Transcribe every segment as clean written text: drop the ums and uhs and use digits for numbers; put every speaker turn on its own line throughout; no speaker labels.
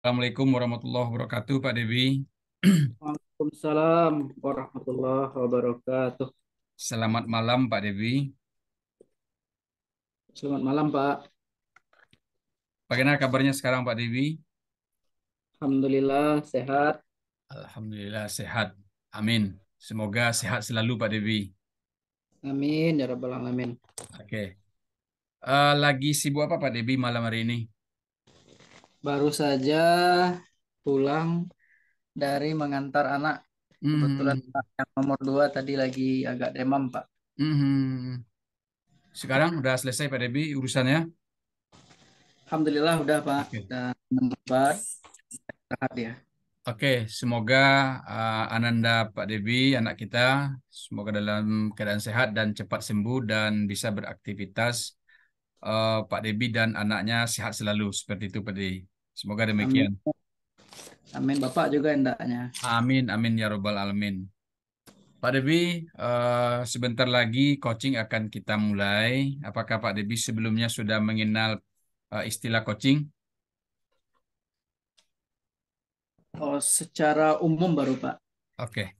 Assalamualaikum warahmatullahi wabarakatuh, Pak Dewi.
Waalaikumsalam warahmatullahi wabarakatuh.
Selamat malam, Pak Dewi.
Selamat malam, Pak.
Bagaimana kabarnya sekarang, Pak Dewi?
Alhamdulillah sehat.
Alhamdulillah sehat. Amin. Semoga sehat selalu, Pak Dewi.
Amin ya rabbal alamin.
Oke. Lagi sibuk apa, Pak Dewi, malam hari ini?
Baru saja pulang dari mengantar anak. Kebetulan
Hmm,
anak yang nomor 2 tadi lagi agak demam, Pak.
hmm. Sekarang udah selesai, Pak Dewi, urusannya?
Alhamdulillah udah, Pak.
Oke.
Dan obat sehat ya.
Oke, semoga Ananda Pak Dewi, anak kita, semoga dalam keadaan sehat dan cepat sembuh dan bisa beraktivitas. Pak Debi dan anaknya sehat selalu seperti itu Pak Debi. Semoga
Amin.
demikian.
Amin, Bapak juga hendaknya.
Amin amin ya robbal alamin. Pak Debi, sebentar lagi coaching akan kita mulai. Apakah Pak Debi sebelumnya sudah mengenal istilah coaching?
Oh, secara umum baru, Pak.
Oke,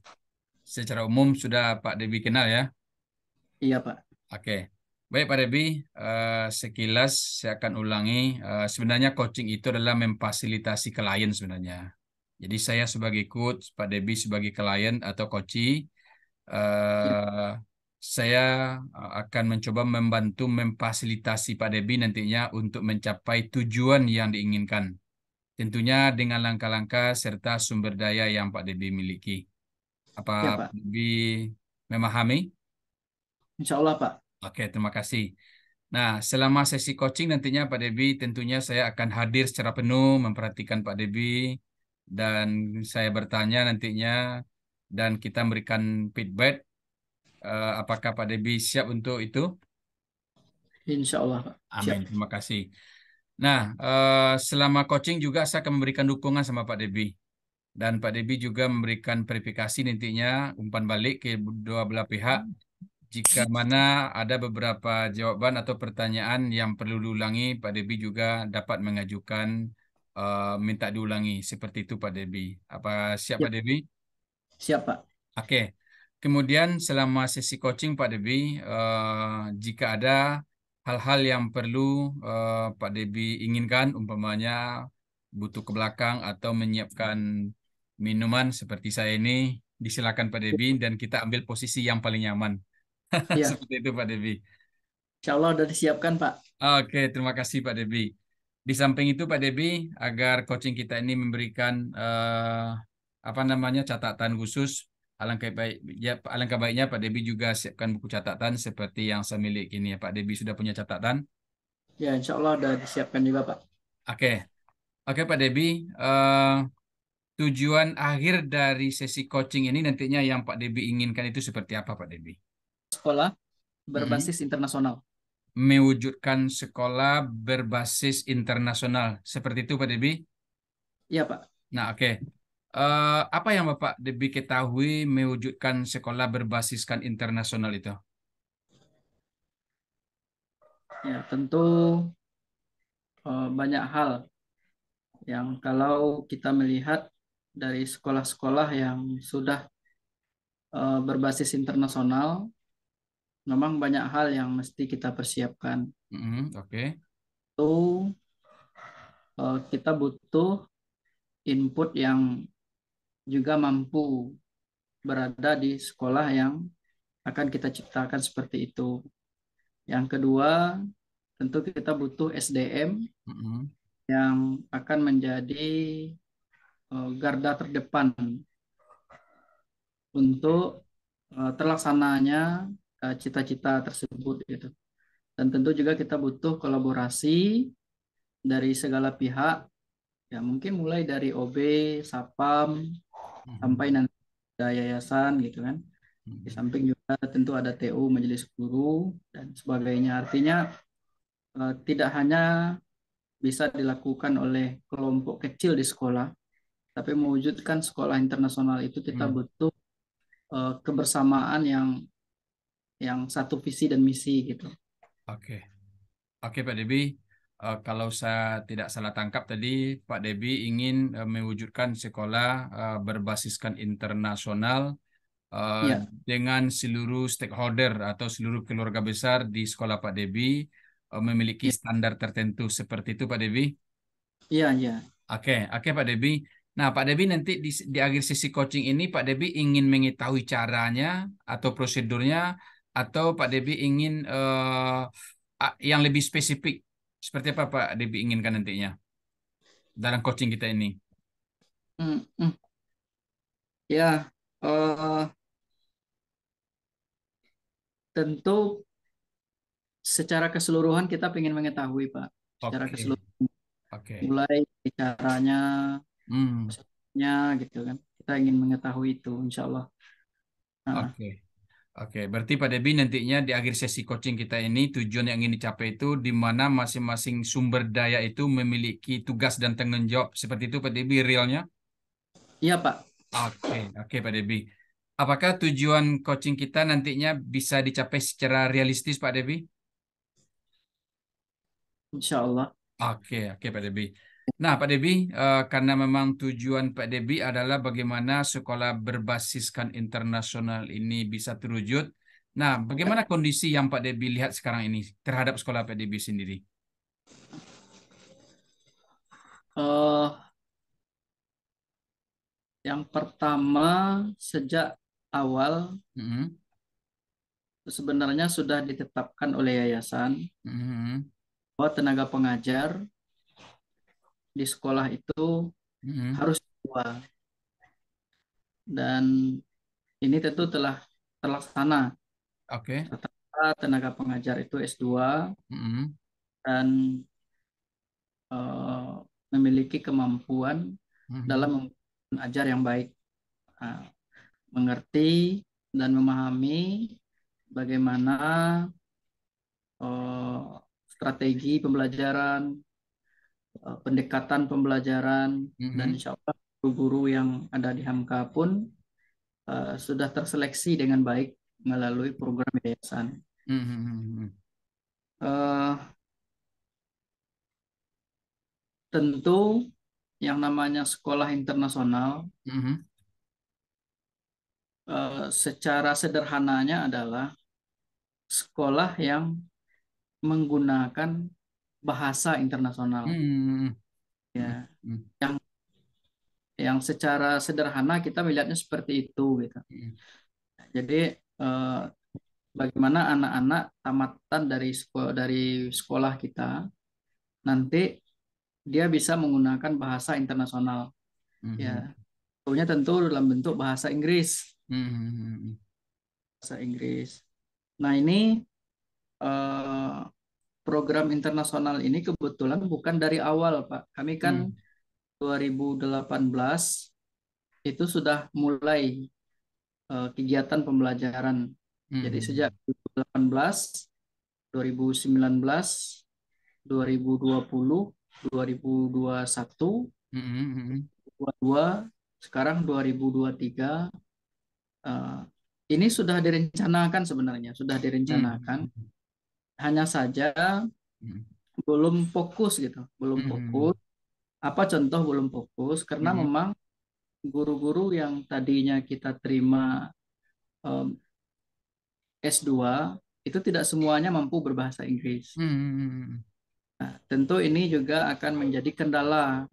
secara umum sudah Pak Debi kenal ya.
Iya, Pak.
Oke, baik Pak Debi, sekilas saya akan ulangi. Sebenarnya coaching itu adalah memfasilitasi klien sebenarnya. Jadi saya sebagai coach, Pak Debi sebagai klien atau coachee,
Ya,
eh, saya akan mencoba membantu memfasilitasi Pak Debi nantinya untuk mencapai tujuan yang diinginkan. Tentunya dengan langkah-langkah serta sumber daya yang Pak Debi miliki. Apa
ya,
Pak
Pak.
Debi memahami?
Insya Allah, Pak.
Oke, terima kasih. Nah, selama sesi coaching nantinya Pak Debi tentunya saya akan hadir secara penuh memperhatikan Pak Debi dan saya bertanya nantinya dan kita memberikan feedback. Apakah Pak Debi siap untuk itu?
Insya Allah, Pak. Siap.
Amin. Terima kasih. Nah, selama coaching juga saya akan memberikan dukungan sama Pak Debi dan Pak Debi juga memberikan verifikasi nantinya umpan balik ke dua belah pihak. Jika mana ada beberapa jawaban atau pertanyaan yang perlu diulangi, Pak Debi juga dapat mengajukan minta diulangi. Seperti itu, Pak Debi. Apa siap,
Ya,
Pak Debi?
siap, Pak.
Oke. Kemudian selama sesi coaching, Pak Debi, jika ada hal-hal yang perlu Pak Debi inginkan, umpamanya butuh ke belakang atau menyiapkan minuman seperti saya ini, disilakan Pak Debi dan kita ambil posisi yang paling nyaman.
Iya,
Seperti itu Pak Debi.
insya Allah udah disiapkan, Pak.
Oke, terima kasih Pak Debi. Di samping itu Pak Debi, agar coaching kita ini memberikan apa namanya catatan khusus, alangkah baik ya alangkah baiknya Pak Debi juga siapkan buku catatan seperti yang saya miliki ini ya. Pak Debi sudah punya catatan.
Ya, insya Allah udah disiapkan juga, Pak.
Oke, oke Pak Debi. eh, Tujuan akhir dari sesi coaching ini nantinya yang Pak Debi inginkan itu seperti apa Pak Debi?
Sekolah
Mm-mm.
berbasis internasional.
Mewujudkan sekolah berbasis internasional. Seperti itu, Pak Debi.
Iya, Pak.
Nah, oke. Apa yang Bapak Debi ketahui mewujudkan sekolah berbasiskan internasional itu?
Ya, tentu banyak hal yang kalau kita melihat dari sekolah-sekolah yang sudah berbasis internasional, memang banyak hal yang mesti kita persiapkan.
Oke.
Itu kita butuh input yang juga mampu berada di sekolah yang akan kita ciptakan seperti itu. Yang kedua, tentu kita butuh SDM
Mm-mm.
yang akan menjadi garda terdepan untuk terlaksananya cita-cita tersebut gitu. Dan tentu juga kita butuh kolaborasi dari segala pihak, ya mungkin mulai dari OB, Sapam, sampai
Mhm.
nanti ada yayasan gitu kan. Di
Mhm.
samping juga tentu ada TU, Majelis Guru dan sebagainya. Artinya tidak hanya bisa dilakukan oleh kelompok kecil di sekolah, tapi mewujudkan sekolah internasional itu kita
Mhm.
butuh kebersamaan yang satu visi dan misi gitu.
Oke. Oke, Pak Debi. Kalau saya tidak salah tangkap tadi, Pak Debi ingin mewujudkan sekolah berbasiskan internasional eh,
Ya,
dengan seluruh stakeholder atau seluruh keluarga besar di sekolah Pak Debi memiliki
ya,
standar tertentu seperti itu, Pak Debi.
iya, iya.
Oke, oke Pak Debi. Nah, Pak Debi nanti di akhir sesi coaching ini, Pak Debi ingin mengetahui caranya atau prosedurnya, atau Pak Debi ingin yang lebih spesifik. Seperti apa Pak Debi inginkan nantinya dalam coaching kita ini?
Hmm, hmm. Ya, tentu secara keseluruhan kita ingin mengetahui, Pak. Secara
Oke,
keseluruhan,
oke.
mulai caranya,
Hmm,
prosesnya, gitu kan. Kita ingin mengetahui itu, insya Allah. Nah,
oke. Oke, berarti Pak Debi nantinya di akhir sesi coaching kita ini tujuan yang ingin dicapai itu di mana masing-masing sumber daya itu memiliki tugas dan tanggung jawab. Seperti itu Pak Debi realnya?
iya, Pak.
Oke, oke Pak Debi. Apakah tujuan coaching kita nantinya bisa dicapai secara realistis Pak Debi?
Insya Allah.
Oke, oke Pak Debi. Nah Pak Debi, karena memang tujuan Pak Debi adalah bagaimana sekolah berbasiskan internasional ini bisa terwujud. Nah, bagaimana kondisi yang Pak Debi lihat sekarang ini terhadap sekolah Pak Debi sendiri?
eh yang pertama, sejak awal
Mhm,
sebenarnya sudah ditetapkan oleh yayasan
mhm,
bahwa tenaga pengajar di sekolah itu
mhm.
harus dua, dan ini tentu telah terlaksana.
Oke.
Rata-rata tenaga pengajar itu S2
Mhm,
dan eh, memiliki kemampuan dalam
mhm,
mengajar yang baik. Nah, mengerti dan memahami bagaimana eh, strategi pembelajaran, pendekatan pembelajaran, dan
mhm,
insya Allah guru-guru yang ada di Hamka pun sudah terseleksi dengan baik melalui program yayasan.
mhm,
Eh, Tentu yang namanya sekolah internasional
mhm,
secara sederhananya adalah sekolah yang menggunakan bahasa internasional,
mhm, mhm,
ya,
mhm,
yang secara sederhana kita melihatnya seperti itu gitu.
mhm,
Jadi eh, bagaimana anak-anak tamatan dari sekolah kita nanti dia bisa menggunakan bahasa internasional, ya,
mhm,
tentunya tentu dalam bentuk bahasa Inggris,
mhm,
bahasa Inggris. Nah, ini eh, program internasional ini kebetulan bukan dari awal, Pak. Kami kan
mhm,
2018 itu sudah mulai kegiatan pembelajaran. Jadi sejak
mhm,
2018, 2019, 2020, 2021,
mhm, mhm,
2022, sekarang 2023, eh, ini sudah direncanakan sebenarnya, sudah direncanakan.
mhm,
Hanya saja belum fokus gitu, belum
mhm,
fokus. Apa contoh belum fokus? Karena
mhm,
memang guru-guru yang tadinya kita terima em, S2 itu tidak semuanya mampu berbahasa Inggris.
mhm,
Tentu ini juga akan menjadi kendala,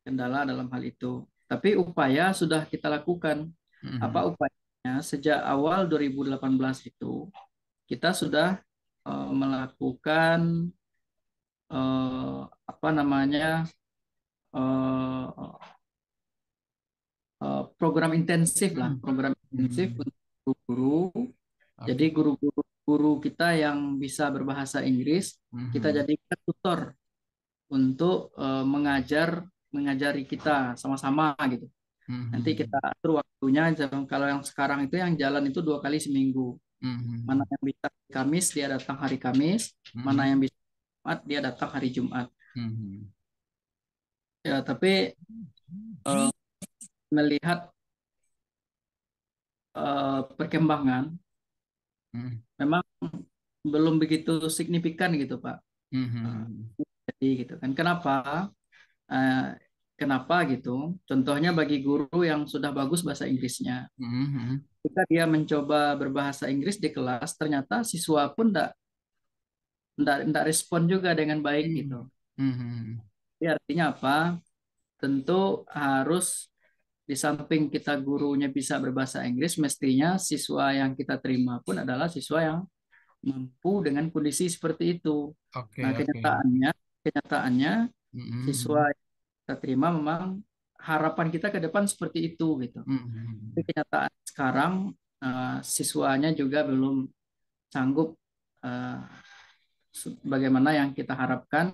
kendala dalam hal itu. Tapi upaya sudah kita lakukan. Apa
mhm,
upayanya? Sejak awal 2018 itu kita sudah melakukan apa namanya eh, program intensif lah,
mhm,
program intensif
mhm.
untuk guru. Jadi
Oke.
guru-guru kita yang bisa berbahasa Inggris kita
Mhm,
jadikan tutor untuk mengajari kita sama-sama gitu. Nanti kita
mhm,
atur waktunya. Kalau yang sekarang itu yang jalan itu 2 kali seminggu. Mana
mhm,
yang bisa hari Kamis dia datang hari Kamis, mana yang
mhm,
bisa Jumat dia datang hari Jumat.
mhm,
Ya, tapi eh, melihat perkembangan
mhm,
memang belum begitu signifikan gitu, Pak.
mhm,
Jadi gitu kan. Eh, kenapa gitu? Contohnya bagi guru yang sudah bagus bahasa Inggrisnya,
Mhm.
ketika dia mencoba berbahasa Inggris di kelas, ternyata siswa pun tidak respon juga dengan baik gitu.
Mhm. Mhm.
Jadi artinya apa? Tentu harus di samping kita gurunya bisa berbahasa Inggris, mestinya siswa yang kita terima pun adalah siswa yang mampu dengan kondisi seperti itu.
Oke,
Nah,
oke.
kenyataannya siswa
Mhm.
yang kita terima memang harapan kita ke depan seperti itu gitu. Tapi
Mhm.
kenyataan sekarang siswanya juga belum sanggup eh, bagaimana yang kita harapkan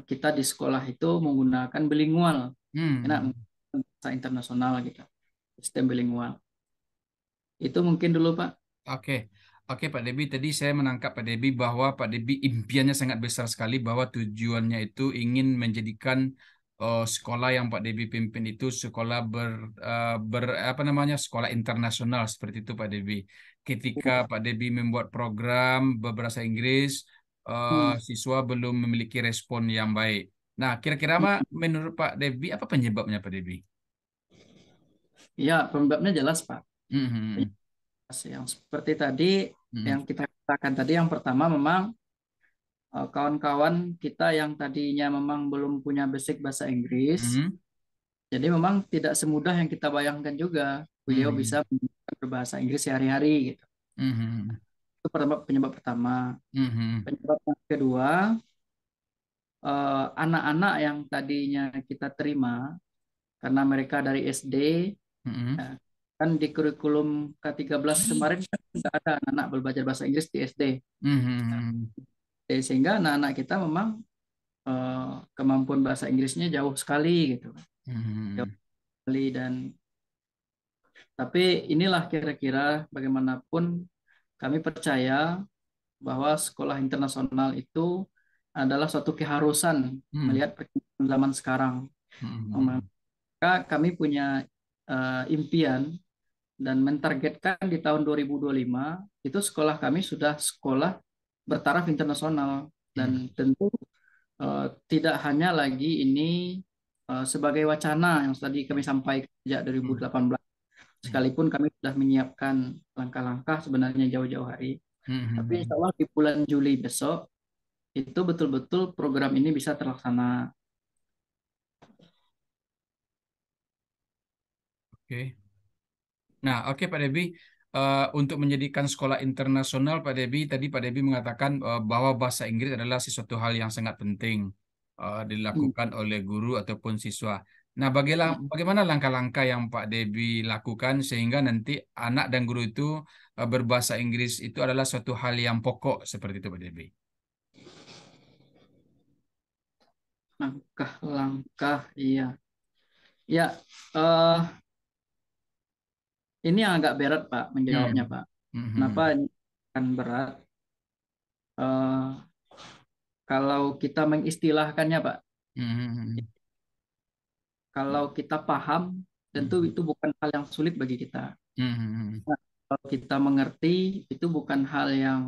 kita di sekolah itu menggunakan bilingual, enak
Mhm.
menggunakan bahasa internasional gitu, sistem bilingual. Itu mungkin dulu Pak.
Oke, oke Pak Debi. Tadi saya menangkap Pak Debi bahwa Pak Debi impiannya sangat besar sekali bahwa tujuannya itu ingin menjadikan sekolah yang Pak Debi pimpin itu sekolah apa namanya sekolah internasional seperti itu Pak Debi. Ketika Pak Debi membuat program berbahasa Inggris,
Hmm.
siswa belum memiliki respon yang baik. Nah, kira-kira menurut Pak Debi apa penyebabnya Pak Debi?
Ya, penyebabnya jelas Pak.
Mhm.
Yang seperti tadi
Mhm.
yang kita katakan tadi, yang pertama memang kawan-kawan kita yang tadinya memang belum punya basic bahasa Inggris,
Mhm.
jadi memang tidak semudah yang kita bayangkan juga beliau bisa
Mhm.
berbahasa Inggris sehari-hari gitu.
Mhm.
Itu penyebab pertama.
Mhm.
Penyebab yang kedua, anak-anak yang tadinya kita terima karena mereka dari SD,
Mhm.
ya, kan di kurikulum K13 kemarin kan tidak ada anak-anak belajar bahasa Inggris di SD.
Mhm.
Sehingga anak-anak kita memang kemampuan bahasa Inggrisnya jauh sekali gitu. Jauh
Mhm.
sekali. Dan tapi inilah kira-kira bagaimanapun kami percaya bahwa sekolah internasional itu adalah suatu keharusan
Mhm.
melihat perkembangan zaman sekarang.
Mhm.
Maka kami punya impian dan mentargetkan di tahun 2025 itu sekolah kami sudah sekolah bertaraf internasional, dan
Mhm.
tentu tidak hanya lagi ini sebagai wacana yang tadi kami sampaikan sejak
Mhm.
2018, sekalipun kami sudah menyiapkan langkah-langkah sebenarnya jauh-jauh hari, tapi insya
Mhm.
Allah di bulan Juli besok itu betul-betul program ini bisa terlaksana.
Oke. Nah, oke Pak Debi. Untuk menjadikan sekolah internasional, Pak Debi, tadi Pak Debi mengatakan bahwa bahasa Inggris adalah sesuatu hal yang sangat penting
Hmm.
dilakukan oleh guru ataupun siswa. Nah,
Ya.
bagaimana langkah-langkah yang Pak Debi lakukan sehingga nanti anak dan guru itu berbahasa Inggris itu adalah suatu hal yang pokok seperti itu, Pak Debi?
Langkah-langkah, iya. Ya, eh, ini yang agak berat Pak menjawabnya
Hmm.
Pak. Kenapa
Mhm.
ini akan berat? Eh, Kalau kita mengistilahkannya Pak,
Mhm.
kalau kita paham, tentu
Mhm.
itu bukan hal yang sulit bagi kita.
Mhm.
Nah, kalau kita mengerti, itu bukan hal yang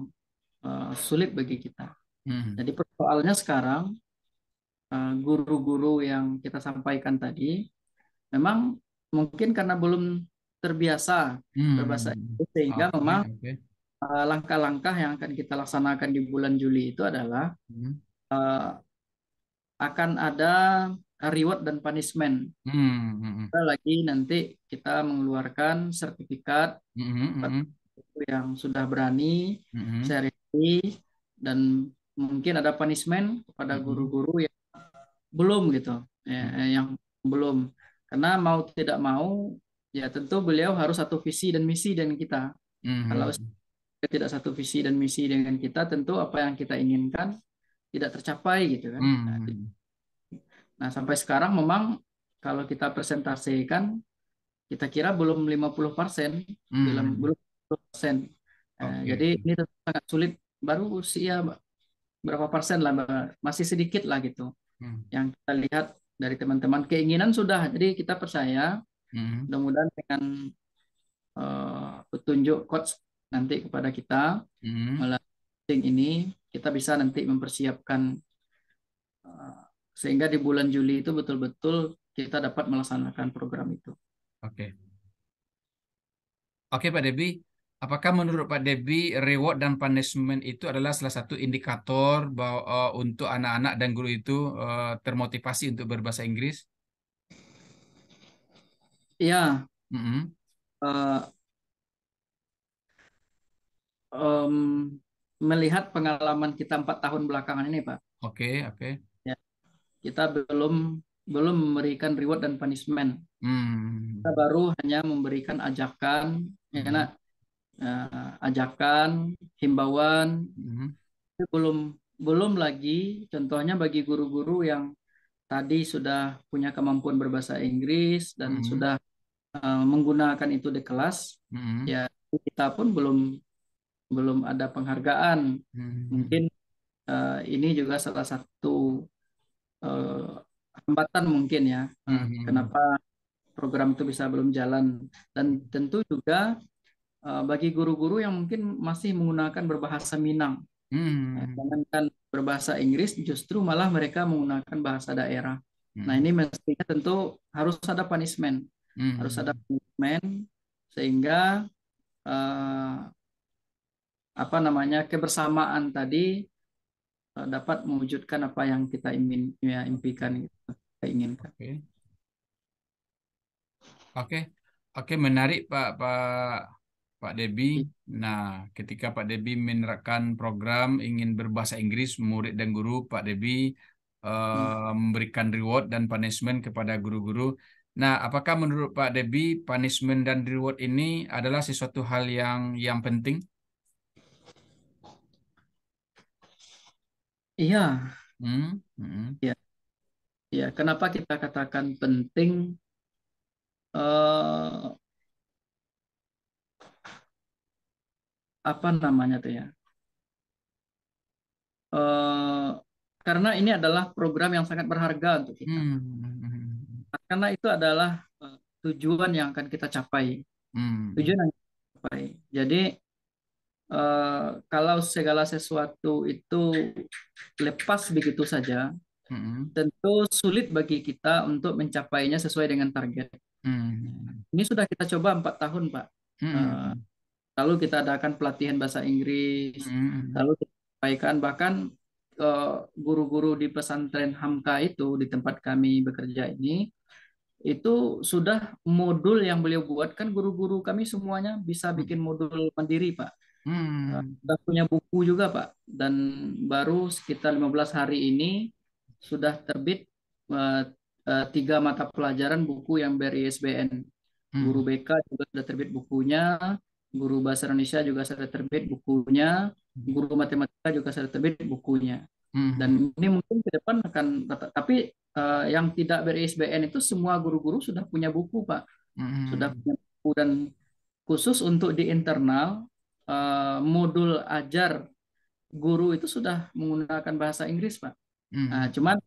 sulit bagi kita.
Mhm.
Jadi persoalannya sekarang, guru-guru yang kita sampaikan tadi, memang mungkin karena belum terbiasa berbahasa
Mhm.
Inggris, sehingga
Oke,
memang
oke.
langkah-langkah yang akan kita laksanakan di bulan Juli itu adalah
Mhm.
eh, akan ada reward dan punishment.
Mhm.
Lagi nanti kita mengeluarkan sertifikat
Mhm. Mhm.
yang sudah berani
Mhm.
seri, dan mungkin ada punishment kepada
Mhm.
guru-guru yang belum gitu, yang belum, karena mau tidak mau ya tentu beliau harus satu visi dan misi dengan kita. Kalau
Mhm.
tidak satu visi dan misi dengan kita, tentu apa yang kita inginkan tidak tercapai gitu kan.
Mhm.
Nah, sampai sekarang memang kalau kita presentasikan, kita kira belum 50%, belum
Mhm.
belum 50%.
Oke.
Jadi ini tetap sangat sulit, baru usia berapa persen lah, masih sedikit lah gitu.
Mhm.
Yang kita lihat dari teman-teman keinginan sudah, jadi kita percaya
Mhm.
mudah-mudahan dengan petunjuk coach nanti kepada kita
Mhm.
melalui ini, kita bisa nanti mempersiapkan sehingga di bulan Juli itu betul-betul kita dapat melaksanakan program itu.
Oke. Oke, Pak Debi. Apakah menurut Pak Debi reward dan punishment itu adalah salah satu indikator bahwa untuk anak-anak dan guru itu termotivasi untuk berbahasa Inggris?
Ya,
Mm-mm.
eh, em, melihat pengalaman kita 4 tahun belakangan ini, Pak,
Oke, oke.
ya, kita belum belum memberikan reward dan punishment. Kita
Hmm.
baru hanya memberikan ajakan, ya, nak,
Mhm.
ajakan, himbauan.
Mhm.
Tapi belum lagi, contohnya bagi guru-guru yang tadi sudah punya kemampuan berbahasa Inggris dan
Mhm.
sudah menggunakan itu di kelas,
Mhm.
ya kita pun belum belum ada penghargaan. Mungkin
Mhm.
ini juga salah satu eh, hambatan mungkin ya,
Mhm.
kenapa program itu bisa belum jalan. Dan tentu juga bagi guru-guru yang mungkin masih menggunakan berbahasa Minang, ya,
Mhm.
jangankan berbahasa Inggris, justru malah mereka menggunakan bahasa daerah. Nah, ini
Mhm.
mestinya tentu harus ada punishment, harus ada
Mhm.
punishment sehingga eh, apa namanya kebersamaan tadi dapat mewujudkan apa yang kita ingin ya, impikan, gitu, kita inginkan.
Oke, oke, oke, menarik Pak Debi. Nah, ketika Pak Debi menerapkan program ingin berbahasa Inggris, murid dan guru, Pak Debi
Hmm.
memberikan reward dan punishment kepada guru-guru. Nah, apakah menurut Pak Debi punishment dan reward ini adalah sesuatu hal yang penting?
Iya,
Hmm. Hmm.
ya, ya. Kenapa kita katakan penting? eh, Apa namanya tuh ya? eh, karena ini adalah program yang sangat berharga untuk kita.
Hmm.
Karena itu adalah tujuan yang akan kita capai.
Hmm.
Tujuan yang kita capai. Jadi kalau segala sesuatu itu lepas begitu saja,
Hmm.
tentu sulit bagi kita untuk mencapainya sesuai dengan target.
Hmm.
Ini sudah kita coba 4 tahun, Pak. Eh,
Hmm.
Lalu kita adakan pelatihan bahasa Inggris,
Hmm.
lalu kita sampaikan bahkan eh, guru-guru di pesantren Hamka itu di tempat kami bekerja ini itu sudah modul yang beliau buat kan guru-guru kami semuanya bisa
Hmm.
bikin modul mandiri, Pak.
Hmm.
Sudah punya buku juga, Pak. Dan baru sekitar 15 hari ini sudah terbit eh, 3 mata pelajaran buku yang beri ISBN. Guru
Hmm.
BK juga sudah terbit bukunya, guru bahasa Indonesia juga sudah terbit bukunya, guru matematika juga sudah terbit bukunya. Dan
Hmm.
ini mungkin ke depan akan, tapi yang tidak beri ISBN itu semua guru-guru sudah punya buku, Pak. Sudah
Hmm.
punya buku dan khusus untuk di internal modul ajar guru itu sudah menggunakan bahasa Inggris, Pak. Nah,
Hmm.
cuman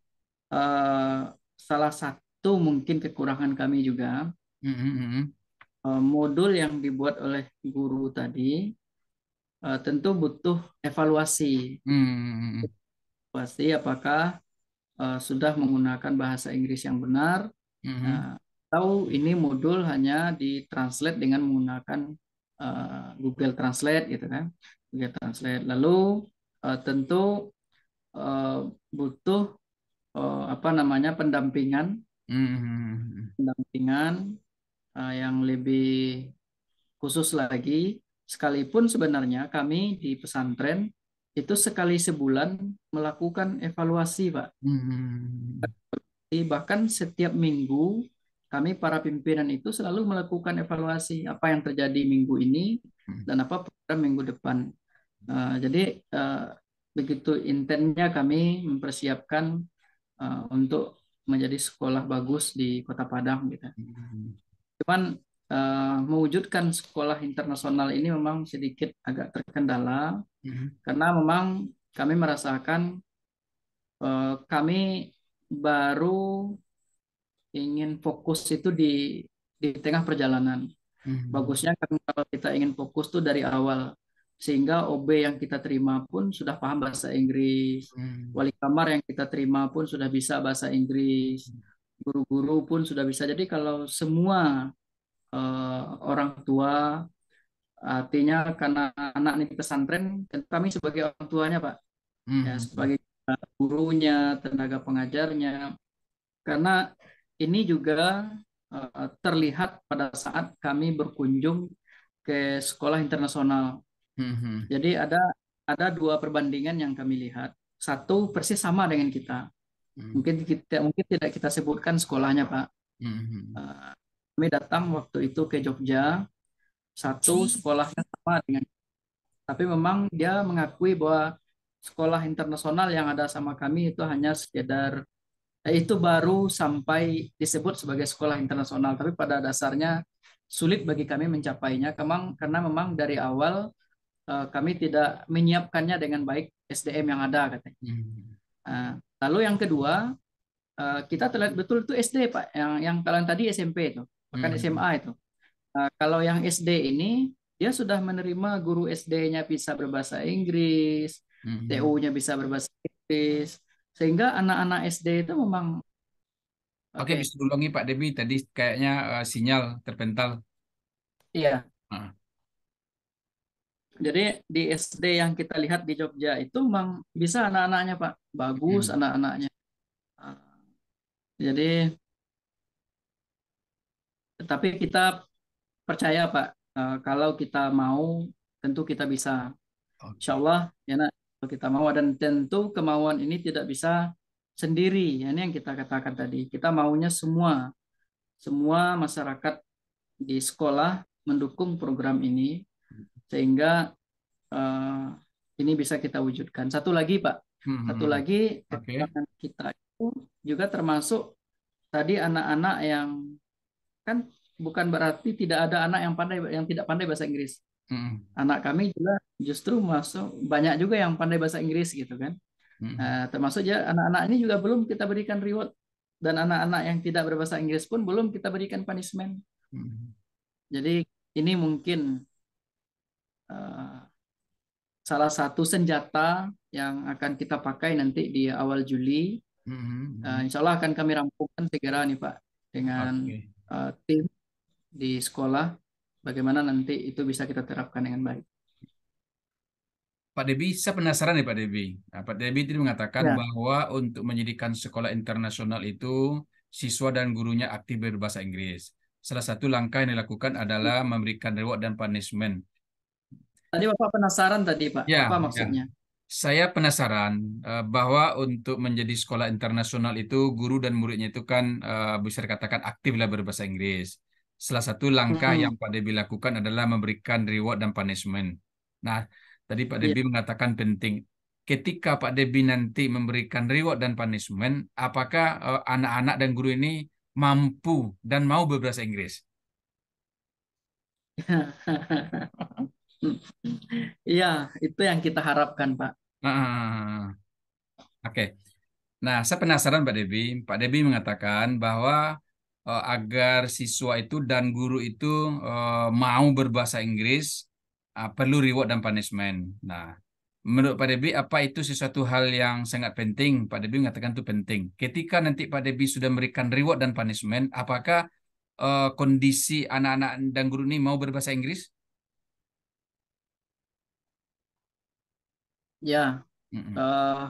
eh, salah satu mungkin kekurangan kami juga
Hmm.
modul yang dibuat oleh guru tadi tentu butuh evaluasi.
Hmm.
Pasti apakah sudah menggunakan bahasa Inggris yang benar,
Hmm.
nah, atau ini modul hanya ditranslate dengan menggunakan Google Translate gitu kan. Google Translate. Lalu tentu eh, butuh apa namanya
Hmm.
pendampingan yang lebih khusus lagi. Sekalipun sebenarnya kami di pesantren itu sekali sebulan melakukan evaluasi, Pak.
Hmm.
Bahkan setiap minggu kami para pimpinan itu selalu melakukan evaluasi apa yang terjadi minggu ini dan apa program minggu depan. Jadi begitu intennya kami mempersiapkan untuk menjadi sekolah bagus di Kota Padang gitu.
Hmm.
Cuman mewujudkan sekolah internasional ini memang sedikit agak terkendala
Hmm.
karena memang kami merasakan kami baru ingin fokus itu di tengah perjalanan.
Hmm.
Bagusnya kan kalau kita ingin fokus tuh dari awal. sehingga OB yang kita terima pun sudah paham bahasa Inggris,
Hmm.
wali kamar yang kita terima pun sudah bisa bahasa Inggris, guru-guru pun sudah bisa. Jadi kalau semua orang tua, artinya karena anak ini pesantren, dan kami sebagai orang tuanya Pak, ya
Hmm.
sebagai gurunya, tenaga pengajarnya, karena ini juga terlihat pada saat kami berkunjung ke sekolah internasional.
Hmm.
Jadi ada dua perbandingan yang kami lihat. Satu persis sama dengan kita.
Hmm.
Mungkin tidak kita sebutkan sekolahnya, Pak.
Hmm.
Eh, Kami datang waktu itu ke Jogja, satu sekolahnya sama dengan, tapi memang dia mengakui bahwa sekolah internasional yang ada sama kami itu hanya sekedar, itu baru sampai disebut sebagai sekolah internasional, tapi pada dasarnya sulit bagi kami mencapainya, karena memang dari awal kami tidak menyiapkannya dengan baik SDM yang ada katanya.
Hmm.
Nah, lalu yang kedua, kita terlihat betul itu SD Pak, yang kalian tadi SMP itu, bahkan
Hmm.
SMA itu. Kalau yang SD ini dia sudah menerima guru SD-nya bisa berbahasa Inggris,
Hmm.
TU-nya bisa berbahasa Inggris, sehingga anak-anak SD itu memang
Oke,
oke.
bisa diulangi Pak Debi tadi kayaknya sinyal terpental.
Iya,
Ah.
jadi di SD yang kita lihat di Jogja itu memang bisa anak-anaknya Pak, bagus
Hmm.
anak-anaknya. Ah, Jadi, tapi kita percaya Pak, kalau kita mau, tentu kita bisa. Insya
Oke.
Allah, ya nak, kalau kita mau, dan tentu kemauan ini tidak bisa sendiri. Ya, ini yang kita katakan tadi. Kita maunya semua masyarakat di sekolah mendukung program ini, sehingga eh, ini bisa kita wujudkan. Satu lagi Pak, satu
Hmm.
lagi
Oke.
kekuatan kita itu juga termasuk tadi anak-anak yang, kan bukan berarti tidak ada anak yang pandai, yang tidak pandai bahasa Inggris.
Hmm.
Anak kami juga justru masuk banyak juga yang pandai bahasa Inggris gitu kan.
Hmm.
Termasuk ya anak-anak ini juga belum kita berikan reward, dan anak-anak yang tidak berbahasa Inggris pun belum kita berikan punishment.
Hmm.
Jadi ini mungkin uh, salah satu senjata yang akan kita pakai nanti di awal Juli.
Hmm.
Insya Allah akan kami rampungkan segera nih Pak dengan
Oke.
tim di sekolah, bagaimana nanti itu bisa kita terapkan dengan baik.
Pak Debi, saya penasaran nih Pak Debi. Nah, Pak Debi tadi mengatakan
Ya.
bahwa untuk menjadikan sekolah internasional itu siswa dan gurunya aktif berbahasa Inggris. Salah satu langkah yang dilakukan adalah memberikan reward dan punishment.
Tadi Bapak penasaran tadi Pak,
Ya,
apa
ya.
maksudnya?
Saya penasaran bahwa untuk menjadi sekolah internasional itu guru dan muridnya itu kan bisa dikatakan aktif lah berbahasa Inggris. Salah satu langkah yang
Mm-mm.
Pak Debi lakukan adalah memberikan reward dan punishment. Nah, tadi Pak
Iya.
Debi mengatakan penting. Ketika Pak Debi nanti memberikan reward dan punishment, apakah anak-anak dan guru ini mampu dan mau berbahasa Inggris?
Iya, itu yang kita harapkan, Pak.
Ah, oke. Nah, saya penasaran Pak Debi. Pak Debi mengatakan bahwa agar siswa itu dan guru itu mau berbahasa Inggris, perlu reward dan punishment. Nah, menurut Pak Debi, apa itu sesuatu hal yang sangat penting? Pak Debi mengatakan itu penting. Ketika nanti Pak Debi sudah memberikan reward dan punishment, apakah kondisi anak-anak dan guru ini mau berbahasa Inggris?
Ya,
Mm-mm.
eh,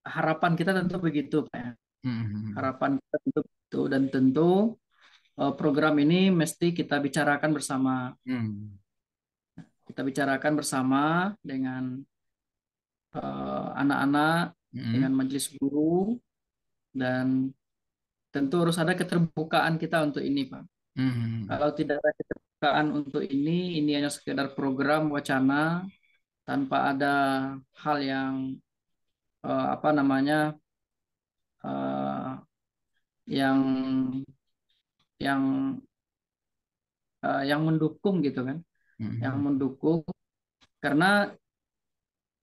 harapan kita tentu begitu, Pak. Ya.
Mm-mm.
Harapan kita tentu begitu, dan tentu program ini mesti kita bicarakan bersama.
Mm-mm.
Kita bicarakan bersama dengan anak-anak, dengan
Mm-mm.
majelis guru, dan tentu harus ada keterbukaan kita untuk ini, Pak.
Mm-mm.
Kalau tidak ada keterbukaan untuk ini hanya sekedar program wacana tanpa ada hal yang apa namanya, eh, yang yang yang mendukung gitu kan, yang
Mm-mm.
mendukung, karena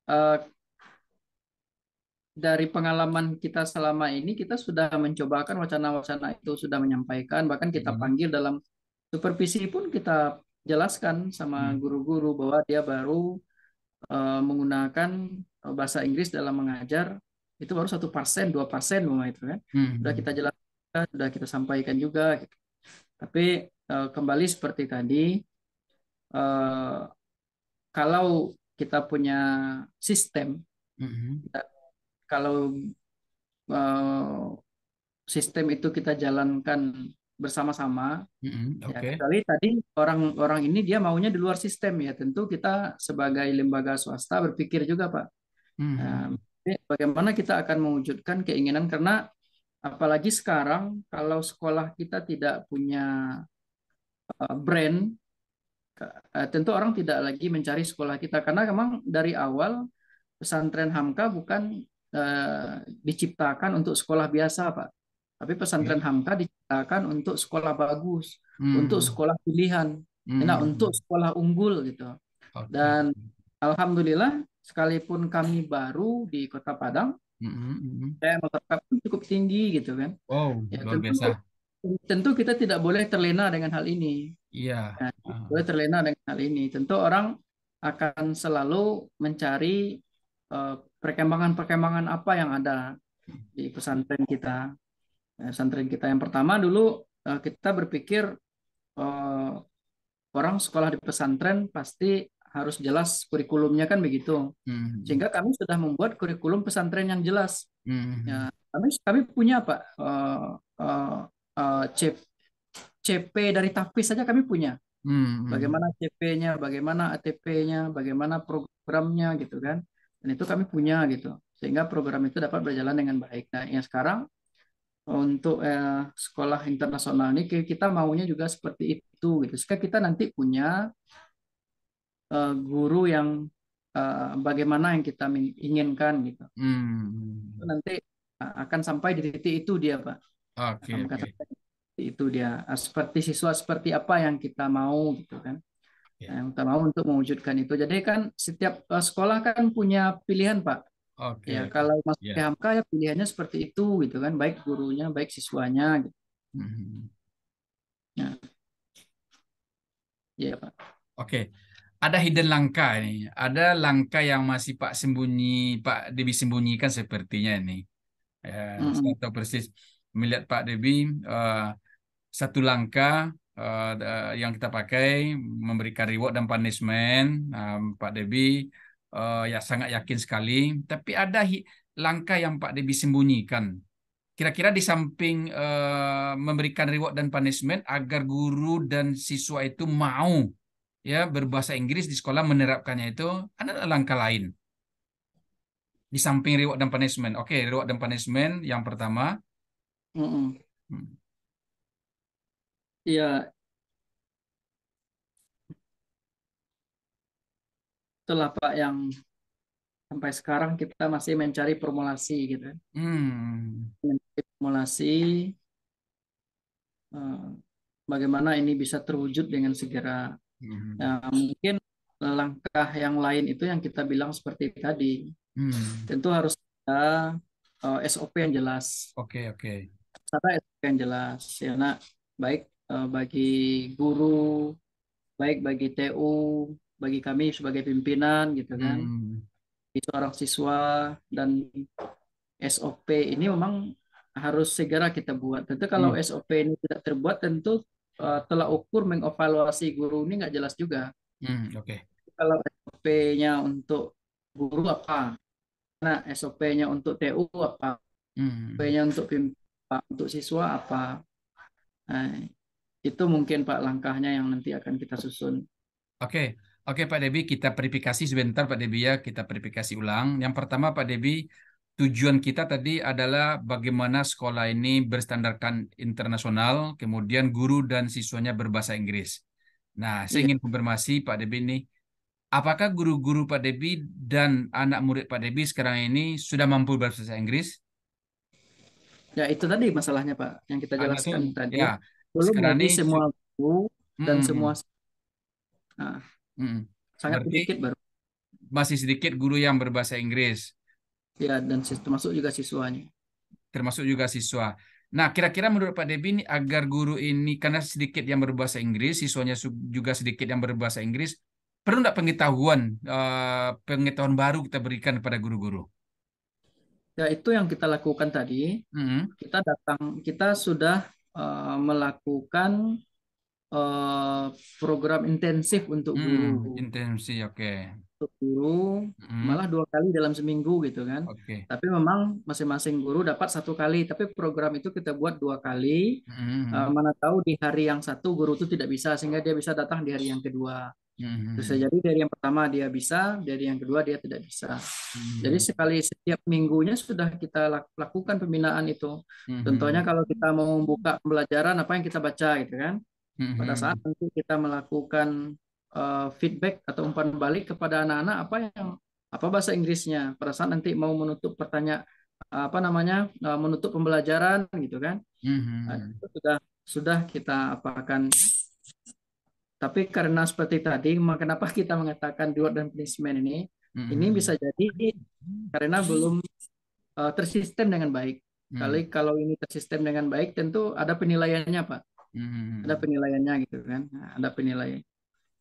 eh, dari pengalaman kita selama ini kita sudah mencobakan wacana-wacana itu, sudah menyampaikan, bahkan kita
Mm-mm.
panggil dalam supervisi pun kita jelaskan sama
Hmm.
guru-guru bahwa dia baru menggunakan bahasa Inggris dalam mengajar itu baru 1%, 2% Mama, itu kan. Sudah kita
Hmm.
jelaskan, sudah kita sampaikan juga gitu. Tapi kembali seperti tadi, eh, kalau kita punya sistem,
Hmm.
kalau eh, sistem itu kita jalankan bersama-sama,
Hmm.
ya
Oke.
kecuali tadi orang-orang ini dia maunya di luar sistem, ya tentu kita sebagai lembaga swasta berpikir juga Pak. Nah,
Hmm.
bagaimana kita akan mewujudkan keinginan, karena apalagi sekarang kalau sekolah kita tidak punya brand, tentu orang tidak lagi mencari sekolah kita, karena memang dari awal pesantren Hamka bukan diciptakan untuk sekolah biasa, Pak. Tapi pesantren
Oke.
Hamka diciptakan untuk sekolah bagus, untuk
Hmm.
sekolah pilihan, nah untuk
Hmm.
sekolah unggul gitu.
Oke.
Dan alhamdulillah, sekalipun kami baru di Kota Padang,
Hmm. Hmm.
saya martabat pun cukup tinggi gitu kan.
Wow,
Ya
luar
tentu
biasa.
tentu kita tidak boleh terlena dengan hal ini.
Iya.
Nah,
Ah.
boleh terlena dengan hal ini. Tentu orang akan selalu mencari perkembangan-perkembangan apa yang ada di pesantren kita. Pesantren kita yang pertama dulu, kita berpikir eh, orang sekolah di pesantren pasti harus jelas kurikulumnya kan begitu.
Hmm.
Sehingga kami sudah membuat kurikulum pesantren yang jelas.
Hmm.
Ya, kami punya Pak, C- CP dari Tapis saja kami punya.
Hmm.
Bagaimana CP-nya, bagaimana ATP-nya, bagaimana programnya gitu kan. Dan itu kami punya gitu. Sehingga program itu dapat berjalan dengan baik. Nah, yang sekarang untuk sekolah internasional ini kita maunya juga seperti itu gitu. Sehingga kita nanti punya guru yang bagaimana yang kita inginkan gitu. Itu
Hmm.
nanti akan sampai di titik itu dia, Pak. Akan
Oke, oke.
sampai di titik itu dia. Seperti siswa seperti apa yang kita mau gitu kan. Nah,
Ya.
yang utama untuk mewujudkan itu. Jadi kan setiap sekolah kan punya pilihan, Pak. Ya,
Oke, oke.
kalau masuk
Ya.
PHMK ya pilihannya seperti itu gitu kan, baik gurunya, baik siswanya gitu.
Hmm.
Nah, ya Pak.
Oke. Ada hidden langkah ini. Ada langkah yang masih Pak Debi sembunyikan sepertinya ini. Ya, saya
Mm-mm.
tahu persis melihat Pak Debi, eh, satu langkah yang kita pakai memberikan reward dan punishment. Pak Debi ya sangat yakin sekali. Tapi ada langkah yang Pak Debi sembunyikan. Kira-kira di samping memberikan reward dan punishment agar guru dan siswa itu mau ya berbahasa Inggris di sekolah menerapkannya itu, ada langkah lain di samping reward dan punishment. Oke, reward dan punishment yang pertama.
Mm-mm.
Hmm.
Ya, itulah Pak yang sampai sekarang kita masih mencari formulasi gitu.
Hmm.
Mencari formulasi eh, bagaimana ini bisa terwujud dengan segera.
Hmm.
Ya, mungkin langkah yang lain itu yang kita bilang seperti tadi.
Hmm.
Tentu harus ada SOP yang jelas.
Oke, oke.
Ada SOP yang jelas ya nak, baik bagi guru, baik bagi TU, bagi kami sebagai pimpinan gitu kan,
Hmm.
di seorang siswa, dan SOP ini memang harus segera kita buat. Tentu kalau
Hmm.
SOP ini tidak terbuat, tentu telah ukur mengevaluasi guru ini nggak jelas juga.
Hmm. Oke.
Kalau SOP-nya untuk guru apa, nah SOP-nya untuk TU apa,
Hmm.
SOP-nya untuk untuk siswa apa. Nah, itu mungkin Pak langkahnya yang nanti akan kita susun.
Oke, oke Pak Debi, kita verifikasi sebentar Pak Debi ya, kita verifikasi ulang. Yang pertama Pak Debi, tujuan kita tadi adalah bagaimana sekolah ini berstandarkan internasional, kemudian guru dan siswanya berbahasa Inggris. Nah, saya
Iya,
ingin konfirmasi Pak Debi ini, apakah guru-guru Pak Debi dan anak murid Pak Debi sekarang ini sudah mampu berbahasa Inggris?
ya itu tadi masalahnya Pak, yang kita
Anak tuh,
jelaskan tadi.
ya,
Belum
sekarang
lagi
ini,
semua guru
mm,
dan
mm,
semua,
mm,
nah,
mm.
sangat
Berarti
sedikit baru.
masih sedikit guru yang berbahasa Inggris,
Ya, dan termasuk juga siswanya.
termasuk juga siswa. Nah, kira-kira menurut Pak Debi ini agar guru ini karena sedikit yang berbahasa Inggris, siswanya juga sedikit yang berbahasa Inggris, perlu nggak pengetahuan baru kita berikan kepada guru-guru?
Ya, itu yang kita lakukan tadi.
Mm-mm.
Kita sudah melakukan eh, program intensif untuk guru.
Intensi, oke.
Untuk guru
Mm,
malah 2 kali dalam seminggu gitu kan.
oke.
Tapi memang masing-masing guru dapat 1 kali. Tapi program itu kita buat 2 kali.
Mm,
Mana tahu di hari yang satu guru itu tidak bisa sehingga dia bisa datang di hari yang kedua. Bisa
mm,
jadi dari yang pertama dia bisa, dari yang kedua dia tidak bisa. Jadi
mm,
setiap minggunya sudah kita lakukan pembinaan itu. Contohnya
mm,
kalau kita mau membuka pembelajaran apa yang kita baca gitu kan. Pada saat
mm,
nanti kita melakukan feedback atau umpan balik kepada anak-anak apa bahasa Inggrisnya. Pada saat nanti mau menutup apa namanya menutup pembelajaran gitu kan. Nah,
mm,
itu sudah kita apakan. Tapi karena seperti tadi, kenapa kita mengatakan reward dan punishment ini bisa
mm,
jadi karena belum tersistem dengan baik.
mm,
Kalau ini tersistem dengan baik, tentu ada penilaiannya, Pak. Ada
mm,
penilaiannya gitu kan. Nah, ada penilaian.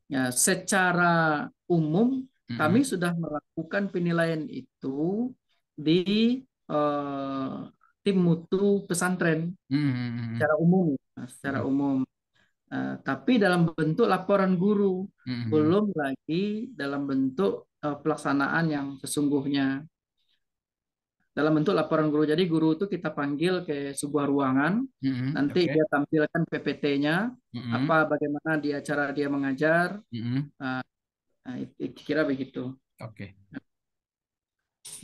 Ya, secara umum kami
mm,
sudah melakukan penilaian itu di eh, tim mutu pesantren
mm,
secara umum, ya, secara
mm,
umum. Tapi dalam bentuk laporan guru,
mm,
belum lagi dalam bentuk pelaksanaan yang sesungguhnya. Dalam bentuk laporan guru. Jadi guru itu kita panggil ke sebuah ruangan, nanti
oke.
dia tampilkan PPT-nya,
Mm,
bagaimana cara dia mengajar.
mm,
Nah, kira begitu.
oke.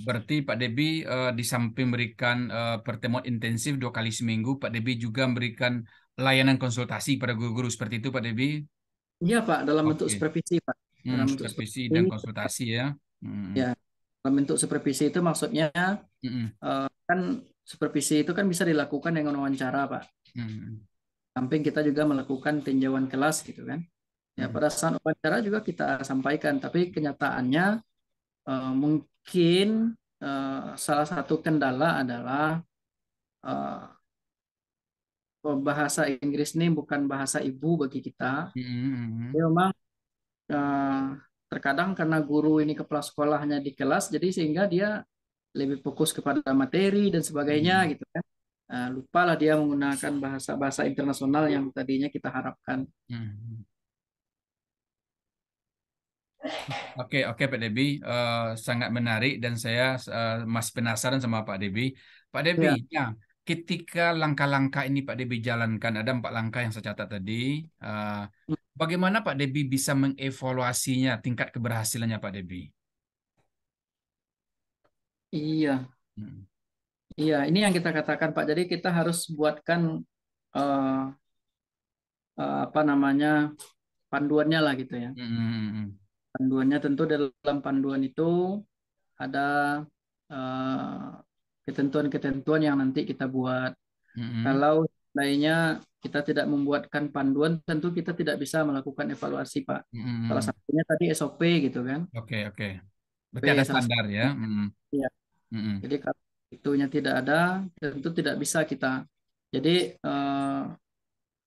Berarti Pak Debi di samping memberikan pertemuan intensif 2 kali seminggu, Pak Debi juga memberikan layanan konsultasi pada guru-guru seperti itu, Pak Debi.
Iya Pak, dalam bentuk
Oke.
supervisi Pak. Dalam bentuk
Supervisi
supervisi,
dan konsultasi ya.
ya.
Mm,
Dalam bentuk supervisi itu maksudnya
mm,
kan supervisi itu kan bisa dilakukan dengan wawancara Pak.
mm,
Samping kita juga melakukan tinjauan kelas gitu kan. Ya,
mm,
pada saat wawancara juga kita sampaikan, tapi kenyataannya mungkin salah satu kendala adalah eh, bahasa Inggris ini bukan bahasa ibu bagi kita.
mm,
Jadi
mm,
memang eh, terkadang karena guru ini kepala sekolahnya di kelas, jadi sehingga dia lebih fokus kepada materi dan sebagainya
mm,
gitu kan. Lupalah dia menggunakan bahasa-bahasa internasional yang tadinya kita harapkan.
mm. Oke, oke Pak Debi. Sangat menarik dan saya masih penasaran sama Pak Debi. Pak Debi,
Ya,
ya, ketika langkah-langkah ini Pak Debi jalankan, ada 4 langkah yang saya catat tadi. Eh, Bagaimana Pak Debi bisa mengevaluasinya, tingkat keberhasilannya Pak Debi?
iya,
Hmm.
iya. Ini yang kita katakan Pak. Jadi kita harus buatkan eh, apa namanya panduannya lah gitu ya.
Hmm.
Panduannya tentu dalam panduan itu ada eh, ketentuan-ketentuan yang nanti kita buat.
Hmm.
Kalau lainnya kita tidak membuatkan panduan, tentu kita tidak bisa melakukan evaluasi, Pak. Salah
Hmm.
satunya tadi SOP gitu kan.
Oke, oke. Berarti ada
SOP salah
standar ya.
satunya.
Hmm.
Iya.
Hmm.
Jadi kalau itunya tidak ada, tentu tidak bisa kita. Jadi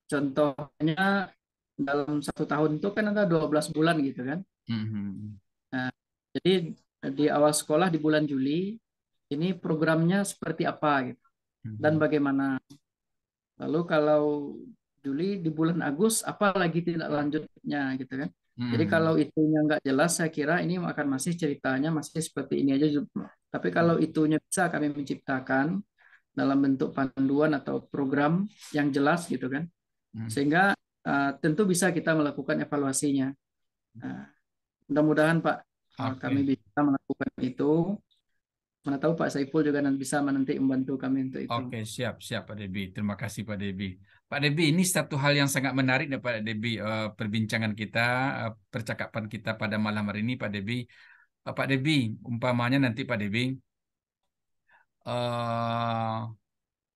contohnya dalam 1 tahun itu kan ada 12 bulan gitu kan.
Hmm.
Nah, jadi di awal sekolah di bulan Juli ini programnya seperti apa gitu dan
Hmm.
bagaimana. Lalu kalau Juli di bulan Agustus apa lagi tidak lanjutnya gitu kan. Jadi kalau
Hmm.
itunya nggak jelas saya kira ini akan masih ceritanya masih seperti ini aja. Tapi kalau itunya bisa kami menciptakan dalam bentuk panduan atau program yang jelas gitu kan.
Hmm.
Sehingga tentu bisa kita melakukan evaluasinya. Nah, mudah-mudahan Pak kami
Oke.
bisa melakukan itu. Mana tahu Pak Saiful juga nanti bisa nanti membantu kami untuk itu.
Oke, siap, siap Pak Debi. Terima kasih Pak Debi. Pak Debi, ini satu hal yang sangat menarik nih Pak Debi, perbincangan kita, percakapan kita pada malam hari ini Pak Debi. Pak Debi, umpamanya nanti Pak Debi, eh,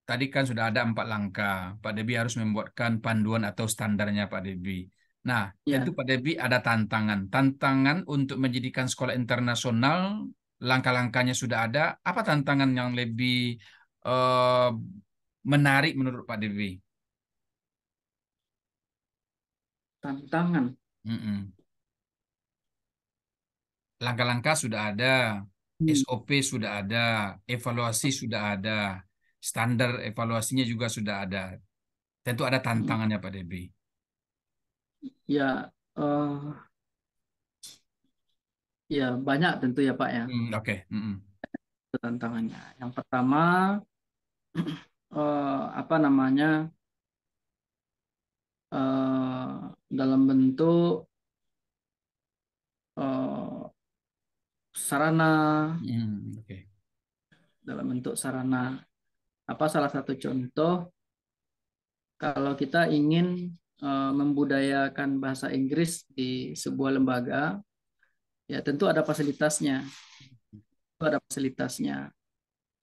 tadi kan sudah ada 4 langkah. Pak Debi harus membuatkan panduan atau standarnya Pak Debi. Nah, tentu
Ya,
Pak Debi ada tantangan. Tantangan untuk menjadikan sekolah internasional, langkah-langkahnya sudah ada. Apa tantangan yang lebih eh, menarik menurut Pak Devi?
Tantangan.
Mm-mm. Langkah-langkah sudah ada,
Hmm.
SOP sudah ada, evaluasi sudah ada, standar evaluasinya juga sudah ada. Tentu ada tantangannya Pak Devi.
Ya, ya banyak tentu ya Pak ya
Oke. Mm-mm.
tantangannya. Yang pertama, apa namanya, dalam bentuk eh, sarana,
Oke.
dalam bentuk sarana. Apa salah satu contoh kalau kita ingin membudayakan bahasa Inggris di sebuah lembaga, ya tentu ada fasilitasnya. Tentu ada fasilitasnya.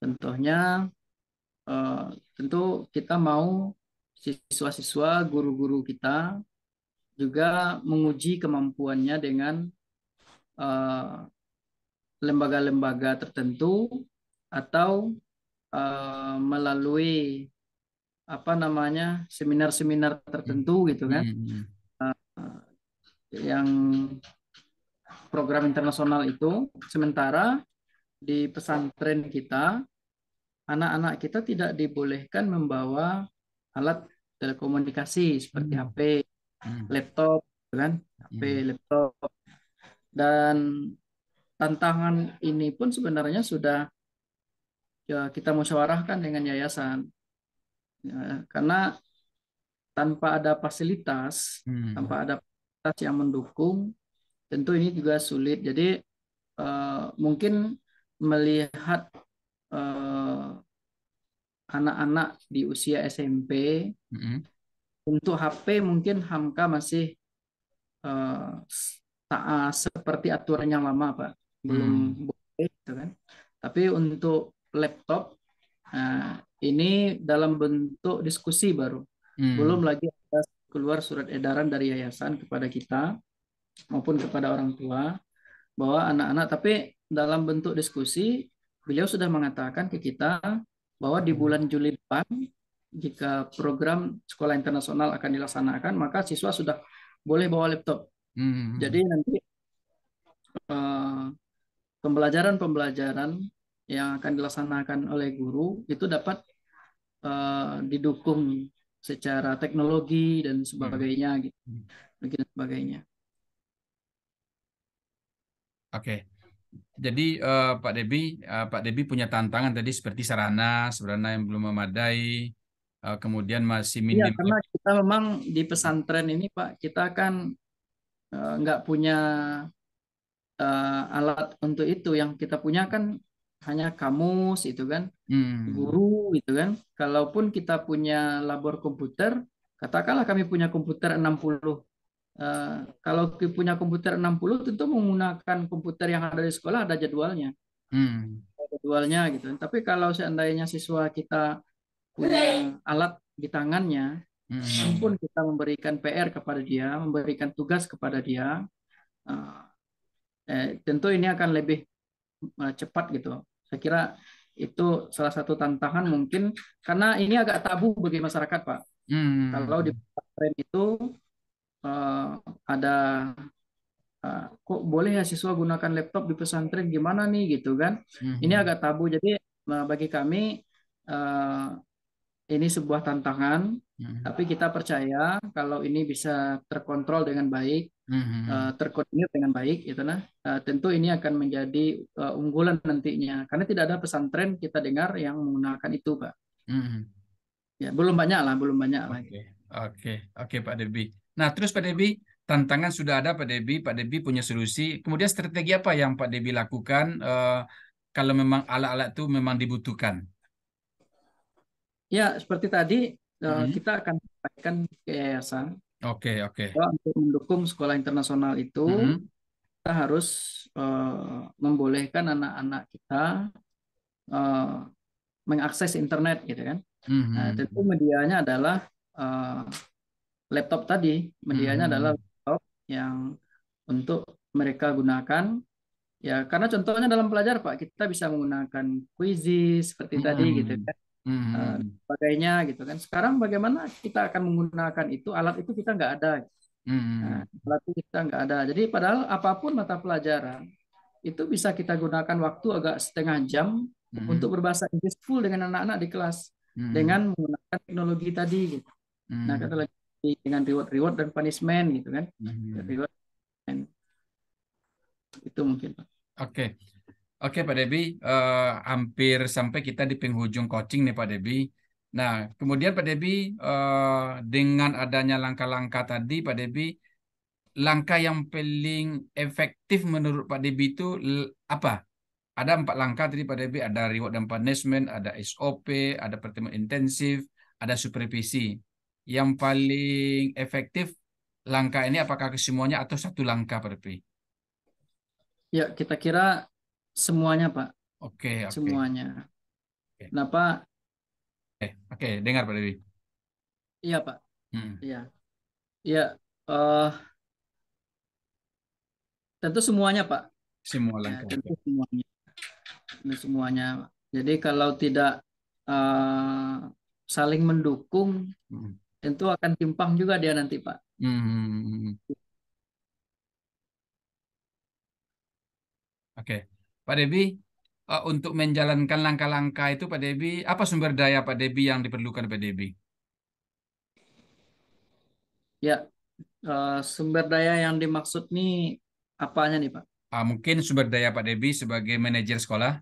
Contohnya, eh, tentu kita mau siswa-siswa, guru-guru kita juga menguji kemampuannya dengan eh, lembaga-lembaga tertentu atau melalui apa namanya seminar-seminar
Mm.
tertentu gitu kan,
Mm.
yang program internasional itu. Sementara di pesantren kita, anak-anak kita tidak dibolehkan membawa alat telekomunikasi seperti
Mm.
HP,
Mm.
laptop, gitu kan, HP,
Mm.
laptop. Dan tantangan ini pun sebenarnya sudah ya kita musyawarahkan dengan yayasan. Ya, karena tanpa
Mm.
ada fasilitas yang mendukung, tentu ini juga sulit. Jadi mungkin melihat eh, anak-anak di usia SMP
Mm.
untuk HP mungkin Hamka masih eh, seperti aturan yang lama Pak, belum
Mm.
boleh gitu kan. Tapi untuk laptop, ini dalam bentuk diskusi baru. Belum
Mm.
lagi ada keluar surat edaran dari yayasan kepada kita maupun kepada orang tua bahwa anak-anak, tapi dalam bentuk diskusi beliau sudah mengatakan ke kita bahwa di bulan Juli depan jika program sekolah internasional akan dilaksanakan maka siswa sudah boleh bawa laptop. Jadi
Mm.
nanti eh, pembelajaran-pembelajaran yang akan dilaksanakan oleh guru itu dapat didukung secara teknologi dan
Mm.
sebagainya gitu,
Mm.
dan sebagainya.
Oke. Jadi Pak Debi punya tantangan tadi seperti sarana, sarana yang belum memadai, kemudian masih
Iya,
minim.
karena kita memang di pesantren ini Pak, kita kan nggak punya alat untuk itu. Yang kita punya kan hanya kamus itu kan,
Hmm.
guru itu kan. Kalaupun kita punya labor komputer, katakanlah kami punya komputer 60. Kalau punya komputer 60 tentu menggunakan komputer yang ada di sekolah ada jadwalnya.
Hmm.
Jadwalnya gitu. Tapi kalau seandainya siswa kita punya alat di tangannya,
Hmm.
pun kita memberikan PR kepada dia, memberikan tugas kepada dia, eh, tentu ini akan lebih cepat gitu. Saya kira itu salah satu tantangan mungkin karena ini agak tabu bagi masyarakat, Pak. Kalau di
Hmm.
pesantren itu eh, ada kok boleh ya siswa gunakan laptop di pesantren gimana nih gitu kan? Ini
Hmm.
agak tabu. Jadi bagi kami eh, ini sebuah tantangan,
Hmm.
tapi kita percaya kalau ini bisa terkontrol dengan baik,
Hmm.
terkoordinir dengan baik, itu nah, tentu ini akan menjadi unggulan nantinya. Karena tidak ada pesantren kita dengar yang menggunakan itu, Pak.
Hmm.
Ya, belum banyak lah, belum banyak lah.
Oke, oke, oke Pak Debi. Nah, terus Pak Debi, tantangan sudah ada Pak Debi. Pak Debi punya solusi. Kemudian strategi apa yang Pak Debi lakukan kalau memang alat-alat itu memang dibutuhkan?
Ya, seperti tadi
Hmm.
kita akan sampaikan ke yayasan
Oke, oke.
bahwa untuk mendukung sekolah internasional itu
Hmm.
kita harus membolehkan anak-anak kita eh, mengakses internet gitu kan. Nah, tentu
Hmm.
medianya adalah eh, laptop tadi. Medianya adalah
Hmm.
laptop yang untuk mereka gunakan. Ya, karena contohnya dalam pelajar Pak, kita bisa menggunakan Quizzes seperti tadi gitu
Hmm.
kan. sebagainya gitu kan. Sekarang bagaimana kita akan menggunakan itu, alat itu kita nggak ada. Nah, alat itu kita nggak ada. Jadi padahal apapun mata pelajaran itu bisa kita gunakan waktu agak setengah jam untuk berbahasa Inggris full dengan anak-anak di kelas dengan menggunakan teknologi tadi gitu. Nah, kata lagi dengan reward dan punishment gitu kan. Reward and itu mungkin Pak.
Oke. Oke, Pak Debi, hampir sampai kita di penghujung coaching nih, Pak Debi. Nah, kemudian Pak Debi, dengan adanya langkah-langkah tadi, Pak Debi, langkah yang paling efektif menurut Pak Debi itu apa? Ada 4 langkah tadi Pak Debi, ada reward dan punishment, ada SOP, ada pertemuan intensif, ada supervisi. Yang paling efektif langkah ini apakah kesemuanya atau satu langkah, Pak Debi?
Ya, kita kira semuanya Pak,
Oke, oke.
semuanya.
Oke,
Kenapa?
oke, dengar Pak Debi.
Iya Pak,
Hmm,
iya. Iya, eh, tentu semuanya Pak.
semua
Ya,
langkah.
tentu semuanya. Tentu semuanya. Jadi kalau tidak eh, saling mendukung,
Hmm.
tentu akan timpang juga dia nanti Pak.
Hmm. Oke, Pak Debi, untuk menjalankan langkah-langkah itu, Pak Debi, apa sumber daya Pak Debi yang diperlukan Pak Debi?
Ya, sumber daya yang dimaksud nih apanya nih Pak?
Mungkin sumber daya Pak Debi sebagai manajer sekolah,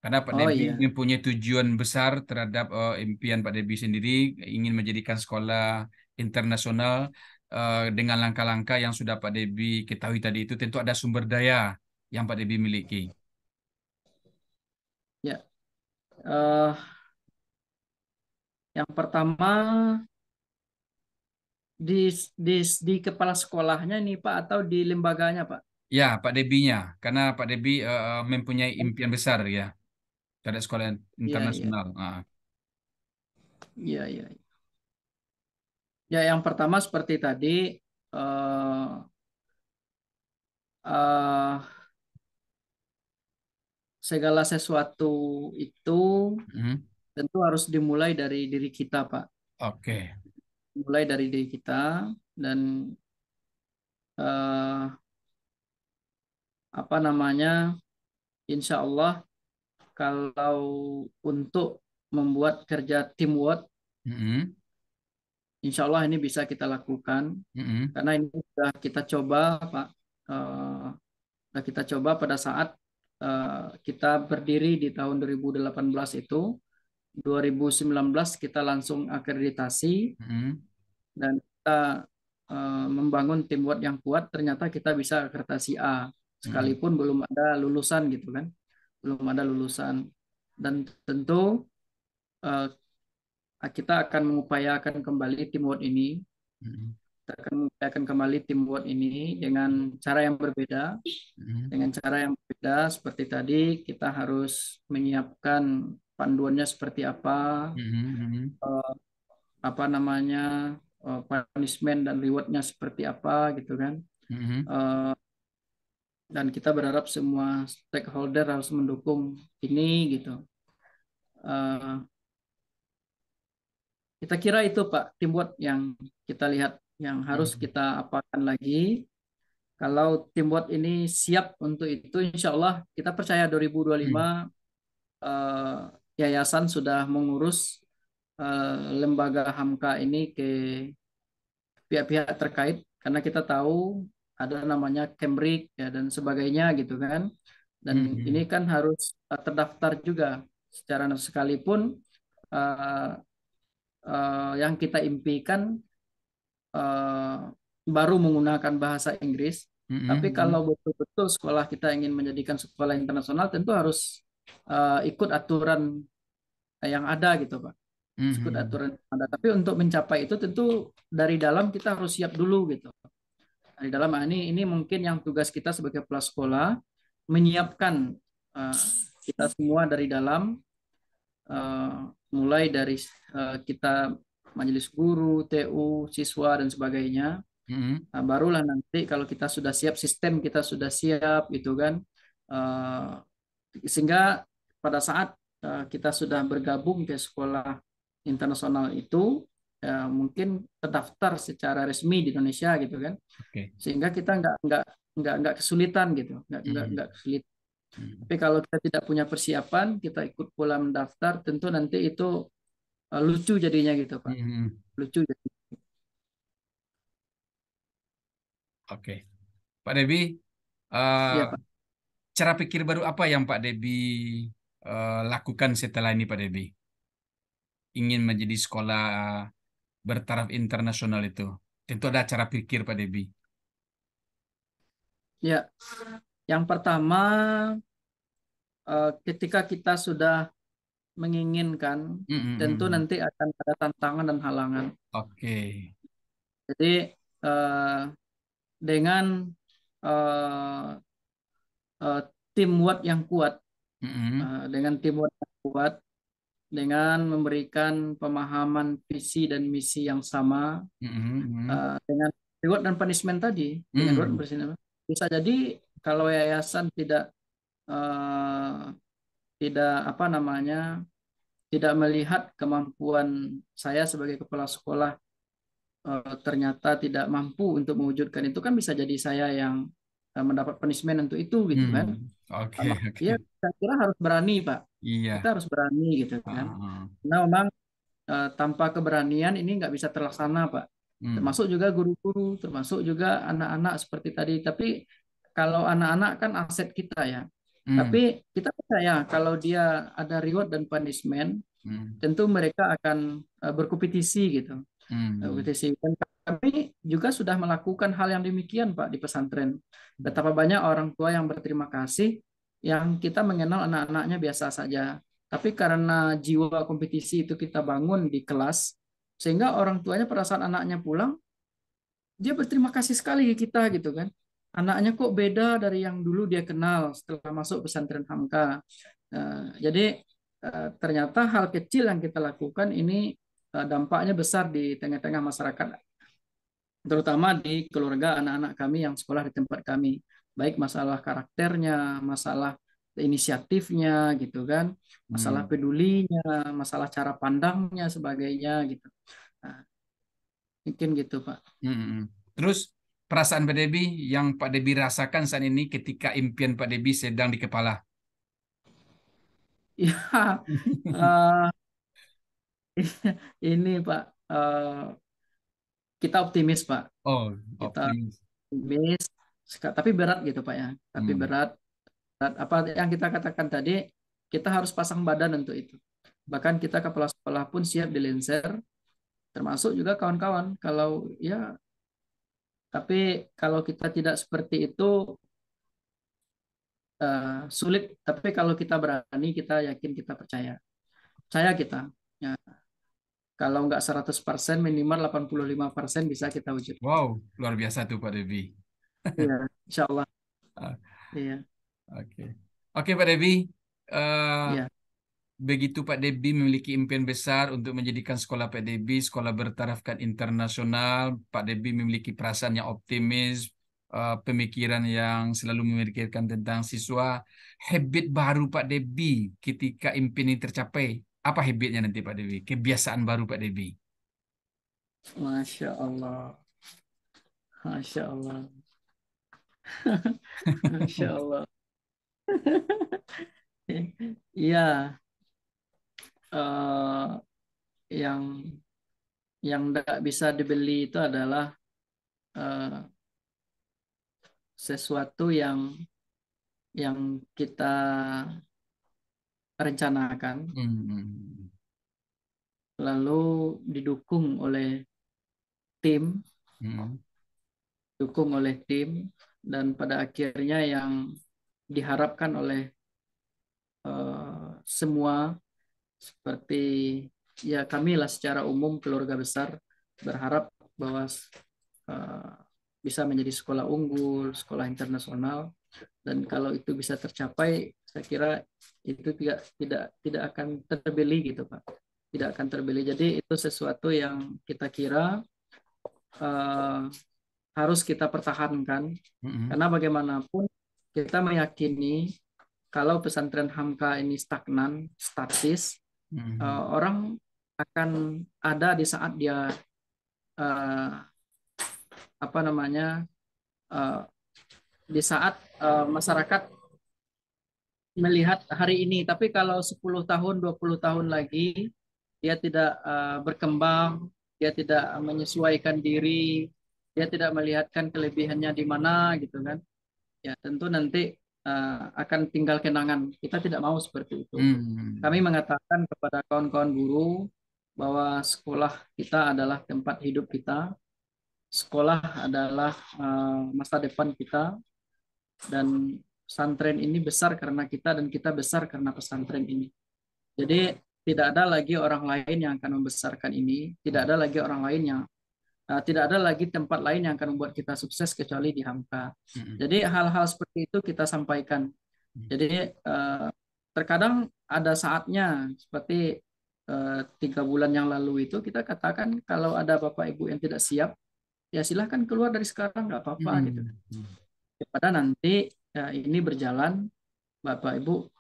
karena Pak
Oh
Debi
iya,
mempunyai tujuan besar terhadap impian Pak Debi sendiri, ingin menjadikan sekolah internasional dengan langkah-langkah yang sudah Pak Debi ketahui tadi itu, tentu ada sumber daya yang Pak Debi miliki.
ya. eh yang pertama di di kepala sekolahnya nih Pak atau di lembaganya Pak?
Ya, Pak Debinya, karena Pak Debi mempunyai impian besar ya terhadap sekolah
Iya, iya.
internasional.
Iya, iya. Ya, yang pertama seperti tadi eh eh, segala sesuatu itu
Mhm.
tentu harus dimulai dari diri kita, Pak.
Oke.
Mulai dari diri kita dan eh, apa namanya? Insya Allah kalau untuk membuat kerja teamwork,
Mhm.
insya Allah ini bisa kita lakukan
Mhm.
karena ini sudah kita coba, Pak. Sudah kita coba pada saat kita berdiri di tahun 2018 itu. 2019 kita langsung akreditasi
Mhm.
dan kita membangun teamwork yang kuat. Ternyata kita bisa akreditasi A
Mhm.
sekalipun belum ada lulusan gitu kan, belum ada lulusan. Dan tentu eh, kita akan mengupayakan kembali teamwork ini.
Mhm.
Kita akan mengupayakan kembali teamwork ini dengan cara yang berbeda.
Mhm.
Dengan cara yang berbeda seperti tadi kita harus menyiapkan panduannya seperti apa,
Mhm.
eh, apa namanya punishment dan rewardnya seperti apa gitu kan.
Mhm.
Eh, dan kita berharap semua stakeholder harus mendukung ini gitu. Eh, kita kira itu Pak teamwork yang kita lihat yang harus
Mhm.
kita apakan lagi. Kalau teamwork ini siap untuk itu, insya Allah kita percaya 2025
Mhm.
eh, yayasan sudah mengurus lembaga Hamka ini ke pihak-pihak terkait karena kita tahu ada namanya Cambridge ya dan sebagainya gitu kan dan ini
Mhm.
kan harus terdaftar juga secara sekalipun eh, yang kita impikan eh, baru menggunakan bahasa Inggris tapi kalau
Mhm.
betul-betul sekolah kita ingin menjadikan sekolah internasional tentu harus ikut aturan yang ada gitu Pak ikut
Mhm.
aturan yang ada tapi untuk mencapai itu tentu dari dalam kita harus siap dulu gitu. Di dalam ini mungkin yang tugas kita sebagai kepala sekolah menyiapkan uh, kita semua dari dalam uh, mulai dari kita majelis guru, TU, siswa dan sebagainya.
Mhm.
Nah, barulah nanti kalau kita sudah siap sistem kita sudah siap gitu kan. Uh, sehingga pada saat kita sudah bergabung ke sekolah internasional itu, mungkin terdaftar secara resmi di Indonesia gitu kan,
Oke.
sehingga kita nggak kesulitan gitu,
Hmm.
nggak kesulitan.
Hmm.
Tapi kalau kita tidak punya persiapan, kita ikut pula mendaftar, tentu nanti itu lucu jadinya gitu Pak,
Hmm.
lucu.
Oke. Pak Debi, eh,
Ya Pak.
cara pikir baru apa yang Pak Debi lakukan setelah ini Pak Debi? Ingin menjadi sekolah bertaraf internasional itu. Tentu ada cara pikir Pak Debi.
Ya, yang pertama, ketika kita sudah menginginkan,
Hmm, hmm,
tentu
hmm.
nanti akan ada tantangan dan halangan.
Oke.
Jadi dengan eh, eh, teamwork yang kuat,
Hmm, hmm.
dengan teamwork yang kuat, dengan memberikan pemahaman visi dan misi yang sama,
Hmm, hmm.
dengan reward dan punishment tadi, dengan reward dan
Hmm.
punishment, bisa jadi kalau yayasan eh, tidak apa namanya, tidak melihat kemampuan saya sebagai kepala sekolah, ternyata tidak mampu untuk mewujudkan itu, kan bisa jadi saya yang mendapat punishment untuk itu gitu kan.
Hmm. Oke,
Ya,
oke.
saya kira harus berani Pak, kita
Iya.
harus berani gitu kan.
Ah,
Karena memang tanpa keberanian ini nggak bisa terlaksana Pak,
hmm.
termasuk juga guru-guru, termasuk juga anak-anak seperti tadi. Tapi kalau anak-anak kan aset kita ya, tapi
Hmm.
kita percaya kalau dia ada reward dan punishment,
Hmm.
tentu mereka akan berkompetisi gitu.
Hmm.
Kompetisi. Dan kami juga sudah melakukan hal yang demikian Pak di pesantren. Betapa banyak orang tua yang berterima kasih, yang kita mengenal anak-anaknya biasa saja. Tapi karena jiwa kompetisi itu kita bangun di kelas, sehingga orang tuanya pada saat anaknya pulang, dia berterima kasih sekali ke kita gitu kan. Anaknya kok beda dari yang dulu dia kenal setelah masuk pesantren Hamka. Jadi ternyata hal kecil yang kita lakukan ini dampaknya besar di tengah-tengah masyarakat, terutama di keluarga anak-anak kami yang sekolah di tempat kami. Baik masalah karakternya, masalah inisiatifnya gitu kan, masalah
Hmm.
pedulinya, masalah cara pandangnya sebagainya gitu. Nah, mungkin gitu Pak.
Hmm. Hmm. Terus perasaan Pak Debi yang Pak Debi rasakan saat ini ketika impian Pak Debi sedang di kepala.
Ya, eh, ini Pak, kita optimis Pak,
Oh,
kita
optimis.
optimis, tapi berat gitu Pak ya, tapi
Hmm.
berat. Apa yang kita katakan tadi, kita harus pasang badan untuk itu. Bahkan kita kepala sekolah pun siap dilenser, termasuk juga kawan-kawan. Kalau ya, tapi kalau kita tidak seperti itu sulit. Tapi kalau kita berani, kita yakin, kita percaya. Saya kita. Ya, kalau nggak 100%, minimal 85% bisa kita wujudkan.
Wow, luar biasa tuh Pak Debi.
Iya, insya Allah.
Ah,
Iya,
oke. Oke Pak Debi, Eh,
iya.
begitu Pak Debi memiliki impian besar untuk menjadikan sekolah Pak Debi sekolah bertarafkan internasional. Pak Debi memiliki perasaan yang optimis, pemikiran yang selalu memikirkan tentang siswa. Habit baru Pak Debi ketika impian ini tercapai. Apa habitnya nanti Pak Debi? Kebiasaan baru Pak Debi.
Masya Allah. Masya Allah. Masya Allah. Iya, eh, yang tidak bisa dibeli itu adalah eh, sesuatu yang kita rencanakan,
Hmm.
lalu didukung oleh tim,
Hmm.
dan pada akhirnya yang diharapkan oleh semua, seperti ya kami lah secara umum keluarga besar berharap bahwa eh, bisa menjadi sekolah unggul, sekolah internasional, dan kalau itu bisa tercapai, saya kira itu tidak akan terbeli gitu Pak, tidak akan terbeli. Jadi itu sesuatu yang kita kira eh, harus kita pertahankan,
Hmm.
karena bagaimanapun kita meyakini kalau pesantren Hamka ini stagnan, statis,
Hmm.
orang akan ada di saat dia eh, apa namanya eh, di saat masyarakat melihat hari ini. Tapi kalau 10 tahun, 20 tahun lagi dia tidak berkembang, dia tidak menyesuaikan diri, dia tidak melihatkan kelebihannya di mana gitu kan. Ya, tentu nanti akan tinggal kenangan. Kita tidak mau seperti itu. Kami
Hmm.
mengatakan kepada kawan-kawan guru bahwa sekolah kita adalah tempat hidup kita, sekolah adalah masa depan kita, dan pesantren ini besar karena kita dan kita besar karena pesantren ini. Jadi tidak ada lagi orang lain yang akan membesarkan ini, tidak ada lagi orang lain yang tidak ada lagi tempat lain yang akan membuat kita sukses kecuali di Hamka.
Hmm.
Jadi hal-hal seperti itu kita sampaikan.
Hmm.
Jadi terkadang ada saatnya seperti 3 bulan yang lalu itu kita katakan kalau ada bapak ibu yang tidak siap, ya silahkan keluar dari sekarang nggak apa-apa gitu.
Hmm.
Daripada nanti ini berjalan bapak ibu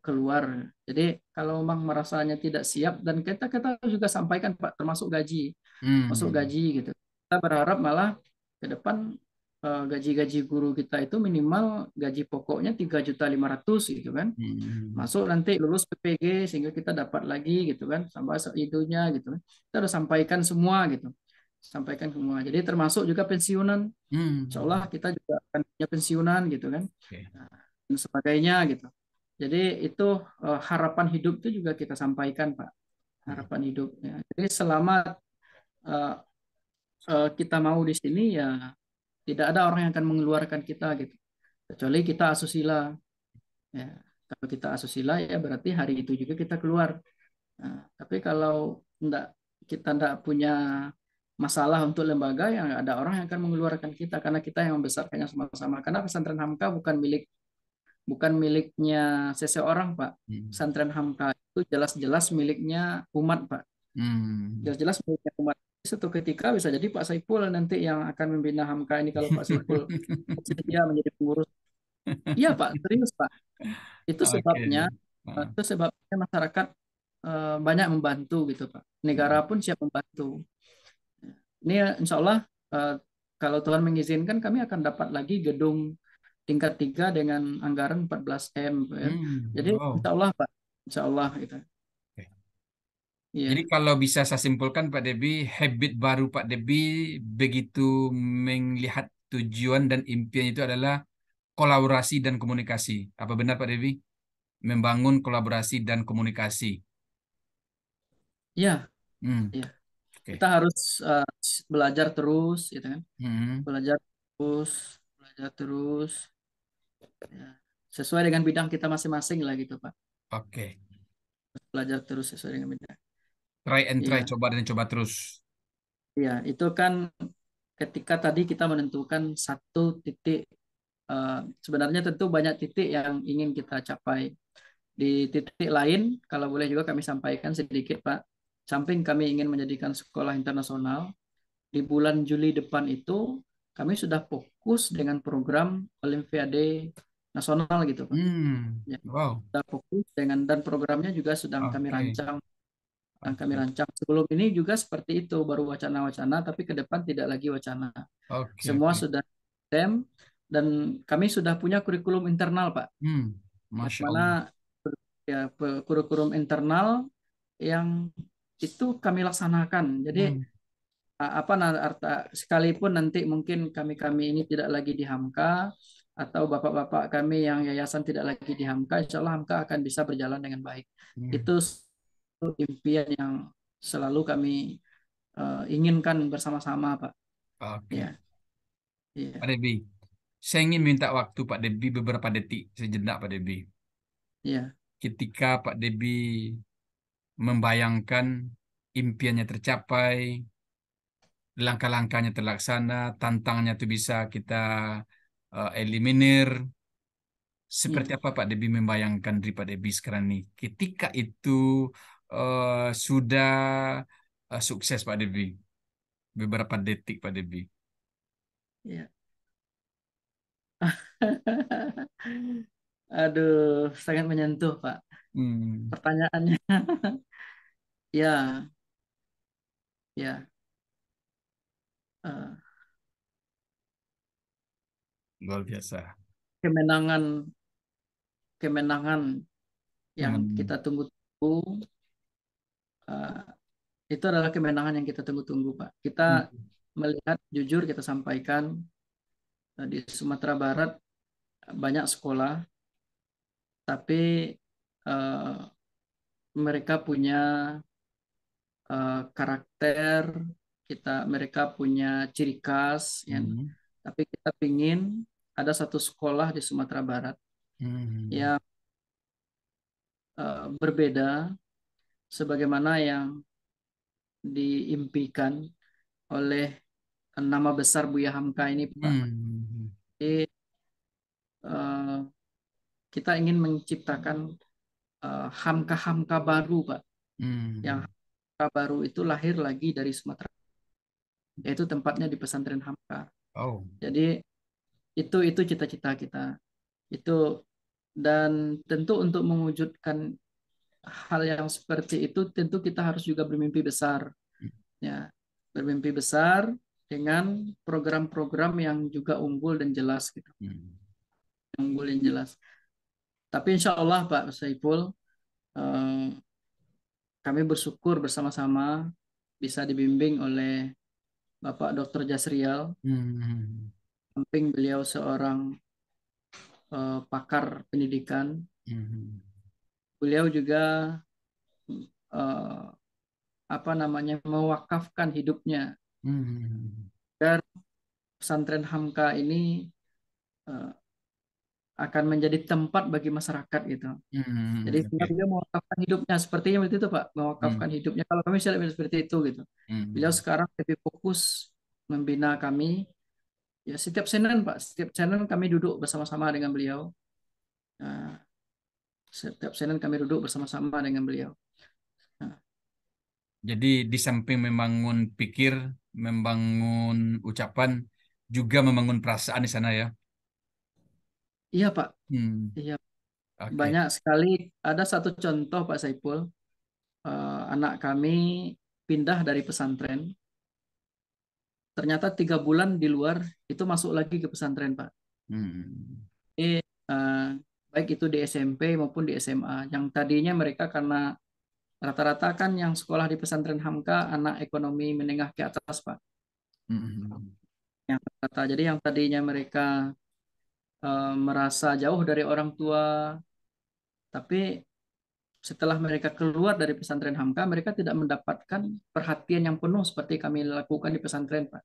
keluar. Jadi kalau memang merasanya tidak siap, dan kita juga sampaikan Pak, termasuk gaji, masuk
Hmm.
gaji gitu. Kita berharap malah ke depan gaji-gaji guru kita itu minimal gaji pokoknya 3.500.000 gitu kan.
Hmm.
Masuk nanti lulus PPG sehingga kita dapat lagi gitu kan, sampai seidunya gitu kan. Kita udah sampaikan semua gitu. Sampaikan semua. Jadi termasuk juga pensiunan. Insya Allah
Hmm.
kita juga akan punya pensiunan gitu kan.
Oke.
Nah, dan sebagainya gitu. Jadi itu harapan hidup itu juga kita sampaikan Pak.
Hmm.
Harapan hidup. Ya. Jadi selama eh, kita mau di sini ya tidak ada orang yang akan mengeluarkan kita gitu. Kecuali kita asusila. Ya. Kalau kita asusila ya berarti hari itu juga kita keluar. Nah, tapi kalau kita enggak punya masalah untuk lembaga, yang ada orang yang akan mengeluarkan kita karena kita yang membesarkannya sama-sama. Karena pesantren Hamka bukan miliknya seseorang, Pak.
Hmm.
Pesantren Hamka itu jelas-jelas miliknya umat, Pak.
Hmm.
Jelas-jelas miliknya umat. Suatu ketika bisa jadi Pak Saiful nanti yang akan membina Hamka ini, kalau Pak Saiful bersedia menjadi pengurus. Iya, Pak, serius, Pak. Itu
Oke.
sebabnya
Ah.
masyarakat banyak membantu gitu, Pak. Negara
Hmm.
pun siap membantu. Ini insya Allah eh, kalau Tuhan mengizinkan kami akan dapat lagi gedung tingkat 3 dengan anggaran 14 M, ya.
Hmm.
Jadi
Wow.
insya Allah Pak, insya Allah gitu.
Oke. Jadi
Iya,
kalau bisa saya simpulkan Pak Debi, habit baru Pak Debi begitu melihat tujuan dan impian itu adalah kolaborasi dan komunikasi. Apa benar Pak Debi? Membangun kolaborasi dan komunikasi.
iya,
Hmm.
iya. Kita
Oke.
harus eh, belajar terus, gitu kan?
Hmm.
Belajar terus, belajar terus, ya. Sesuai dengan bidang kita masing-masing lah gitu Pak.
Oke.
Belajar terus sesuai dengan bidang.
Try and try,
Iya,
coba dan coba terus.
iya. Itu kan ketika tadi kita menentukan satu titik. Sebenarnya tentu banyak titik yang ingin kita capai. Di titik lain, kalau boleh juga kami sampaikan sedikit, Pak. Samping kami ingin menjadikan sekolah internasional, di bulan Juli depan itu kami sudah fokus dengan program Olimpiade Nasional gitu, Pak.
Hmm.
Ya,
Wow.
sudah fokus dengan, dan programnya juga sedang kami
Oke.
rancang. Sedang kami
Oke.
rancang. Sebelum ini juga seperti itu, baru wacana-wacana, tapi ke depan tidak lagi wacana.
Oke.
Semua
Oke.
sudah tem, dan kami sudah punya kurikulum internal, Pak.
Hmm.
Yang
Masya
mana
Allah.
ya kurikulum internal yang itu kami laksanakan. Jadi
Hmm.
apa sekalipun nanti mungkin kami-kami ini tidak lagi di Hamka, atau bapak-bapak kami yang yayasan tidak lagi di Hamka, insya Allah Hamka akan bisa berjalan dengan baik.
Hmm.
Itu satu impian yang selalu kami inginkan bersama-sama, Pak.
Oke.
Ya, iya,
Pak Debi, saya ingin minta waktu Pak Debi beberapa detik sejenak Pak Debi.
iya,
Ketika Pak Debi membayangkan impiannya tercapai, langkah-langkahnya terlaksana, tantangannya itu bisa kita eliminir. Seperti
iya.
apa Pak Debi membayangkan diri Pak Debi sekarang ini? Ketika itu sudah sukses Pak Debi. Beberapa detik Pak Debi.
Iya. Aduh, sangat menyentuh, Pak.
Hmm,
Pertanyaannya, ya, ya, eh,
luar biasa.
kemenangan, kemenangan yang
Hmm,
kita tunggu-tunggu, eh, itu adalah kemenangan yang kita tunggu-tunggu, Pak. Kita
hmm,
melihat, jujur kita sampaikan, di Sumatera Barat banyak sekolah, tapi eh, mereka punya karakter, mereka punya ciri khas, ya.
hmm,
Tapi kita pingin ada satu sekolah di Sumatera Barat
hmm,
yang berbeda sebagaimana yang diimpikan oleh nama besar Buya Hamka ini, Pak.
hmm,
Jadi, eh, kita ingin menciptakan Hamka-Hamka baru, Pak. Yang
hmm.
Hamka baru itu lahir lagi dari Sumatera, yaitu tempatnya di pesantren Hamka.
Oh,
Jadi itu cita-cita kita. Itu, dan tentu untuk mewujudkan hal yang seperti itu tentu kita harus juga bermimpi besar, ya. Bermimpi besar dengan program-program yang juga unggul dan jelas gitu.
hmm,
Unggul dan jelas. Tapi insya Allah Pak Saiful, eh, kami bersyukur bersama-sama bisa dibimbing oleh Bapak Dr. Jasrial.
hmm,
Samping beliau seorang pakar pendidikan,
hmm,
beliau juga eh, apa namanya, mewakafkan hidupnya
hmm,
agar pesantren Hamka ini eh, akan menjadi tempat bagi masyarakat gitu.
hmm,
Jadi sehingga
oke.
beliau mewakafkan hidupnya sepertinya seperti itu Pak,
Hmm,
mewakafkan hidupnya. Kalau kami saya lebih seperti itu gitu. Beliau
hmm.
sekarang lebih fokus membina kami. Ya setiap Senin Pak, setiap Senin kami duduk bersama-sama dengan beliau. Nah, setiap Senin kami duduk bersama-sama dengan beliau. Nah,
Jadi di samping membangun pikir, membangun ucapan, juga membangun perasaan di sana ya.
iya Pak,
Hmm,
iya,
oke.
banyak sekali. Ada satu contoh Pak Saiful, anak kami pindah dari pesantren. Ternyata 3 bulan di luar itu masuk lagi ke pesantren Pak.
Hmm,
Ini eh, baik itu di SMP maupun di SMA. Yang tadinya mereka karena rata-rata kan yang sekolah di pesantren Hamka anak ekonomi menengah ke atas Pak.
hmm,
Yang rata. Jadi yang tadinya mereka merasa jauh dari orang tua, tapi setelah mereka keluar dari pesantren Hamka, mereka tidak mendapatkan perhatian yang penuh seperti kami lakukan di pesantren Pak.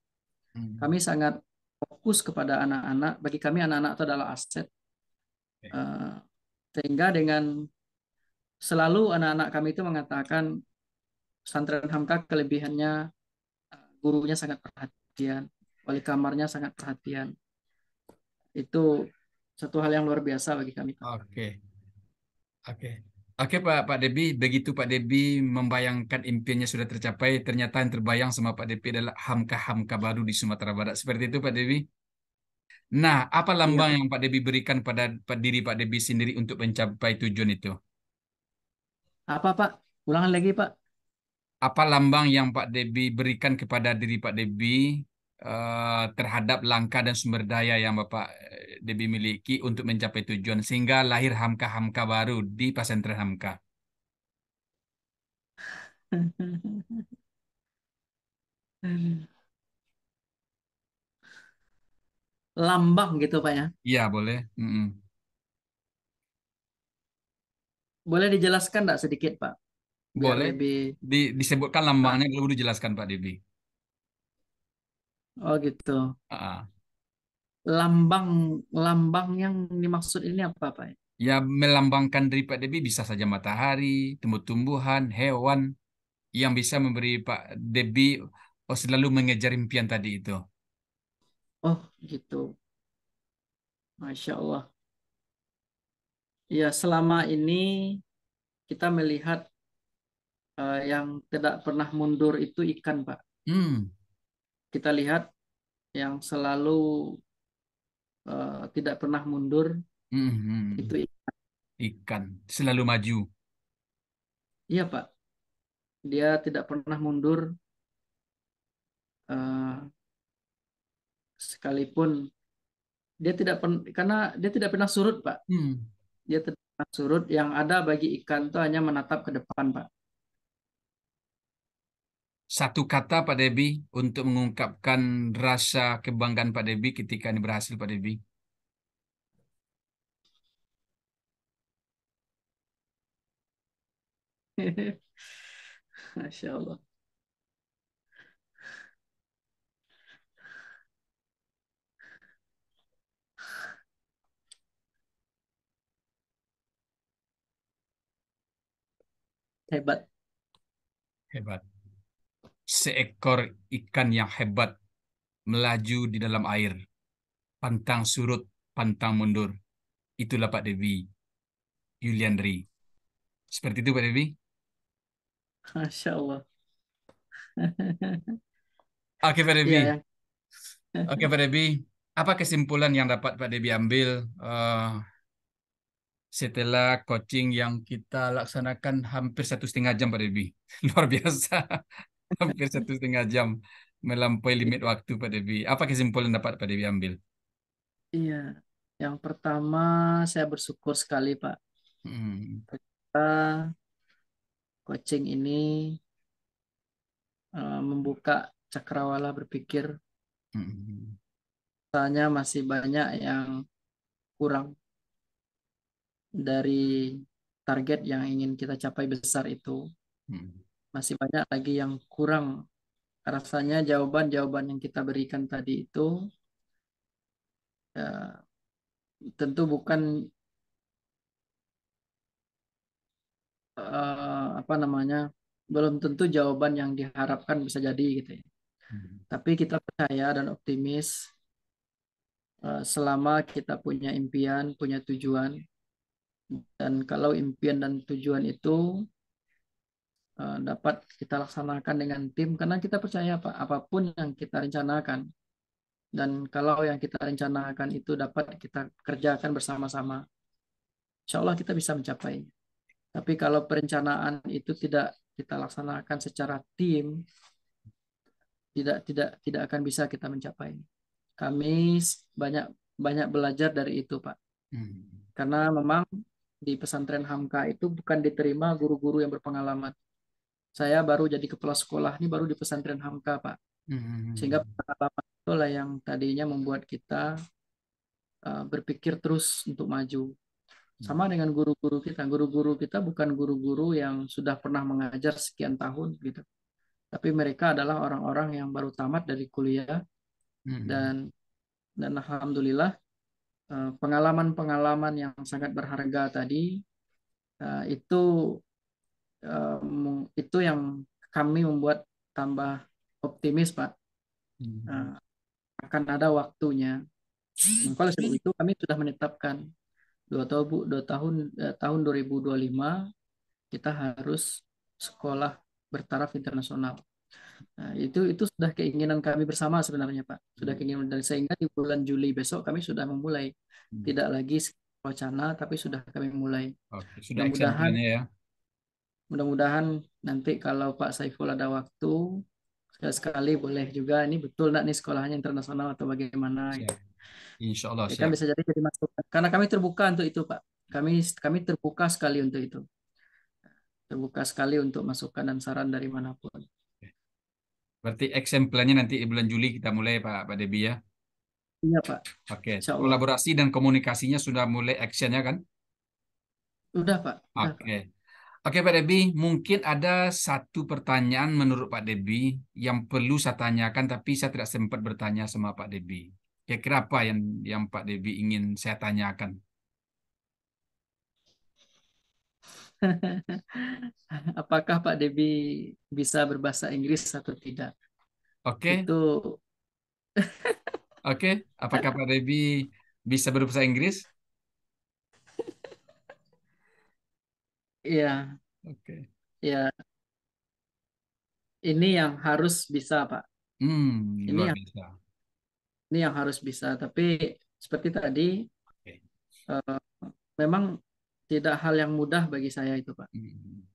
hmm.
Kami sangat fokus kepada anak-anak. Bagi kami anak-anak itu adalah aset.
Oke.
Eh, Sehingga dengan selalu anak-anak kami itu mengatakan pesantren Hamka kelebihannya gurunya sangat perhatian, wali kamarnya sangat perhatian. Itu satu hal yang luar biasa bagi kami, Pak.
Oke. Oke. Oke Pak Debi, begitu Pak Debi membayangkan impiannya sudah tercapai, ternyata yang terbayang sama Pak Debi adalah hamka-hamka baru di Sumatera Barat. Seperti itu Pak Debi. Nah, apa
Iya,
lambang
Pak.
yang Pak Debi berikan pada diri Pak Debi sendiri untuk mencapai tujuan itu?
Apa, Pak? Ulangan lagi, Pak.
Apa lambang yang Pak Debi berikan kepada diri Pak Debi terhadap langkah dan sumber daya yang Bapak Debi miliki untuk mencapai tujuan sehingga lahir hamka-hamka baru di pesantren Hamka?
Lambang gitu, Pak ya.
Iya, boleh. Mm-mm.
Boleh dijelaskan enggak sedikit, Pak? Biar
Boleh.
lebih
Disebutkan
ah,
lambangnya dulu dijelaskan Pak Debi.
oh gitu.
Ah,
Lambang lambang yang dimaksud ini apa, Pak?
ya melambangkan dari Pak Debi bisa saja matahari, tumbuh-tumbuhan, hewan yang bisa memberi Pak Debi selalu mengejar impian tadi itu.
Oh, gitu. Masya Allah. Ya, selama ini kita melihat yang tidak pernah mundur itu ikan, Pak.
Hmm,
Kita lihat yang selalu tidak pernah mundur
Hmm,
Itu
ikan selalu maju.
iya Pak, dia tidak pernah mundur sekalipun dia tidak karena dia tidak pernah surut Pak.
Hmm.
Dia tidak pernah surut. Yang ada bagi ikan itu hanya menatap ke depan Pak.
Satu kata Pak Debi untuk mengungkapkan rasa kebanggaan Pak Debi ketika ini berhasil Pak Debi.
Masya Allah. Hebat.
Hebat. Seekor ikan yang hebat melaju di dalam air, pantang surut, pantang mundur. Itulah Pak Debi Yuliandri. Seperti itu Pak Debi.
Masya Allah.
Oke Pak
Iya
Debi.
yang
Oke Pak Debi. Apa kesimpulan yang dapat Pak Debi ambil setelah coaching yang kita laksanakan hampir 1,5 jam Pak Debi? Luar biasa. Hampir 1,5 jam melampaui limit waktu Pak Debi. Apa kesimpulan dapat Pak Debi ambil?
iya. Yang pertama saya bersyukur sekali Pak.
Hmm,
Kita coaching ini membuka cakrawala berpikir.
hmm,
Soalnya masih banyak yang kurang dari target yang ingin kita capai besar itu.
hmm,
Masih banyak lagi yang kurang. Rasanya jawaban-jawaban yang kita berikan tadi itu ya, tentu bukan apa namanya, belum tentu jawaban yang diharapkan bisa jadi gitu ya.
hmm,
Tapi kita percaya dan optimis selama kita punya impian, punya tujuan, dan kalau impian dan tujuan itu dapat kita laksanakan dengan tim, karena kita percaya Pak, apapun yang kita rencanakan dan kalau yang kita rencanakan itu dapat kita kerjakan bersama-sama, insya Allah kita bisa mencapai. Tapi kalau perencanaan itu tidak kita laksanakan secara tim, tidak akan bisa kita mencapai. Kami banyak banyak belajar dari itu, Pak.
hmm,
Karena memang di pesantren Hamka itu bukan diterima guru-guru yang berpengalaman. Saya baru jadi kepala sekolah ini baru di pesantren Hamka, Pak. Sehingga
hmm,
pengalaman itulah yang tadinya membuat kita berpikir terus untuk maju. Sama
hmm,
dengan guru-guru kita. Guru-guru kita bukan guru-guru yang sudah pernah mengajar sekian tahun gitu. Tapi mereka adalah orang-orang yang baru tamat dari kuliah
hmm,
dan alhamdulillah pengalaman-pengalaman yang sangat berharga tadi itu itu yang kami membuat tambah optimis Pak.
hmm,
Eh, akan ada waktunya. Maka oleh sebab itu kami sudah menetapkan dua tahun tahun 2025 kita harus sekolah bertaraf internasional. Nah, itu sudah keinginan kami bersama sebenarnya Pak. Sudah
hmm,
keinginan dan sehingga di bulan Juli besok kami sudah memulai
hmm.
tidak lagi wacana tapi sudah kami mulai.
Oke, sudah action
Mudah-mudahan
plan-nya ya.
mudah-mudahan nanti kalau Pak Saiful ada waktu sekali-sekali boleh juga ini betul nggak nih sekolahnya internasional atau bagaimana gitu.
Siap. Insya Allah
Ya kan
siap.
bisa jadi masukan. Karena kami terbuka untuk itu Pak. Kami terbuka sekali untuk itu. Terbuka sekali untuk masukan dan saran dari manapun.
Berarti action plan-nya nanti di bulan Juli kita mulai Pak Debi ya.
Iya Pak,
Oke,
Insya Allah.
kolaborasi dan komunikasinya sudah mulai actionnya kan?
Udah Pak, udah Pak.
Oke. Oke Pak Debi, mungkin ada satu pertanyaan menurut Pak Debi yang perlu saya tanyakan tapi saya tidak sempat bertanya sama Pak Debi. Kira-kira apa yang Pak Debi ingin saya tanyakan?
Apakah Pak Debi bisa berbahasa Inggris atau tidak?
Oke,
Itu
oke. Apakah Pak Debi bisa berbahasa Inggris?
ya,
Oke.
ya ini yang harus bisa Pak. Ini
Luar
yang
biasa.
ini yang harus bisa. Tapi seperti tadi
Oke.
eh, memang tidak hal yang mudah bagi saya itu Pak.
Hmm.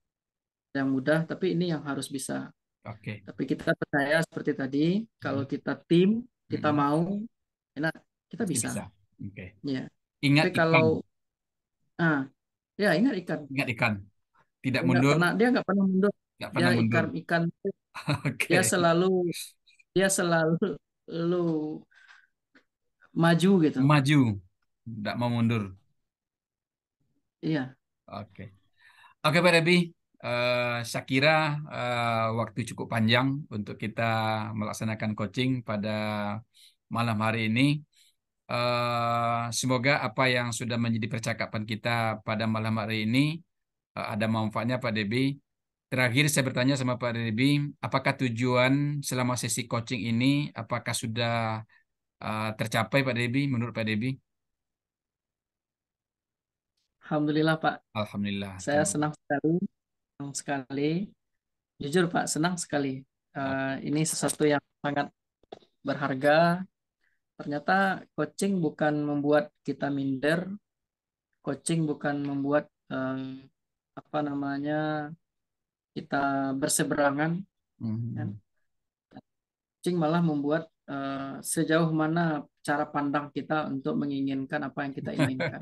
Yang mudah, tapi ini yang harus bisa.
Oke.
Tapi kita percaya seperti tadi, kalau
Hmm.
kita tim, kita
Hmm.
mau, enak, kita
Pasti
bisa.
bisa. Oke.
Ya.
Ingat
Tapi
ikan.
kalau, ah, ya ingat ikan.
Ingat ikan. Tidak
Dia nggak
mundur.
pernah, dia nggak pernah mundur.
Nggak
Dia
pernah mundur.
ikan, dia
Oke.
selalu, dia selalu, lu maju gitu.
Maju. Tidak mau mundur.
Iya,
Oke. Oke, Pak Debi. Saya kira waktu cukup panjang untuk kita melaksanakan coaching pada malam hari ini. Semoga apa yang sudah menjadi percakapan kita pada malam hari ini ada manfaatnya, Pak Debi. Terakhir saya bertanya sama Pak Debi, apakah tujuan selama sesi coaching ini, apakah sudah tercapai, Pak Debi, menurut Pak Debi?
Alhamdulillah Pak.
Alhamdulillah.
Saya senang sekali. Jujur Pak, senang sekali. Ini sesuatu yang sangat berharga. Ternyata coaching bukan membuat kita minder, coaching bukan membuat apa namanya kita berseberangan, kan?
Hmm.
Coaching malah membuat sejauh mana cara pandang kita untuk menginginkan apa yang kita inginkan,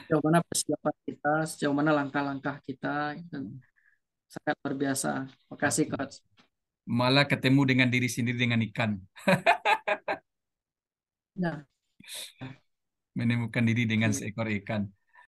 sejauh mana persiapan kita, sejauh mana langkah-langkah kita, dan sangat luar biasa. Makasih
Oke.
coach.
Malah ketemu dengan diri sendiri dengan ikan,
Ya,
menemukan diri dengan
oke.
seekor ikan.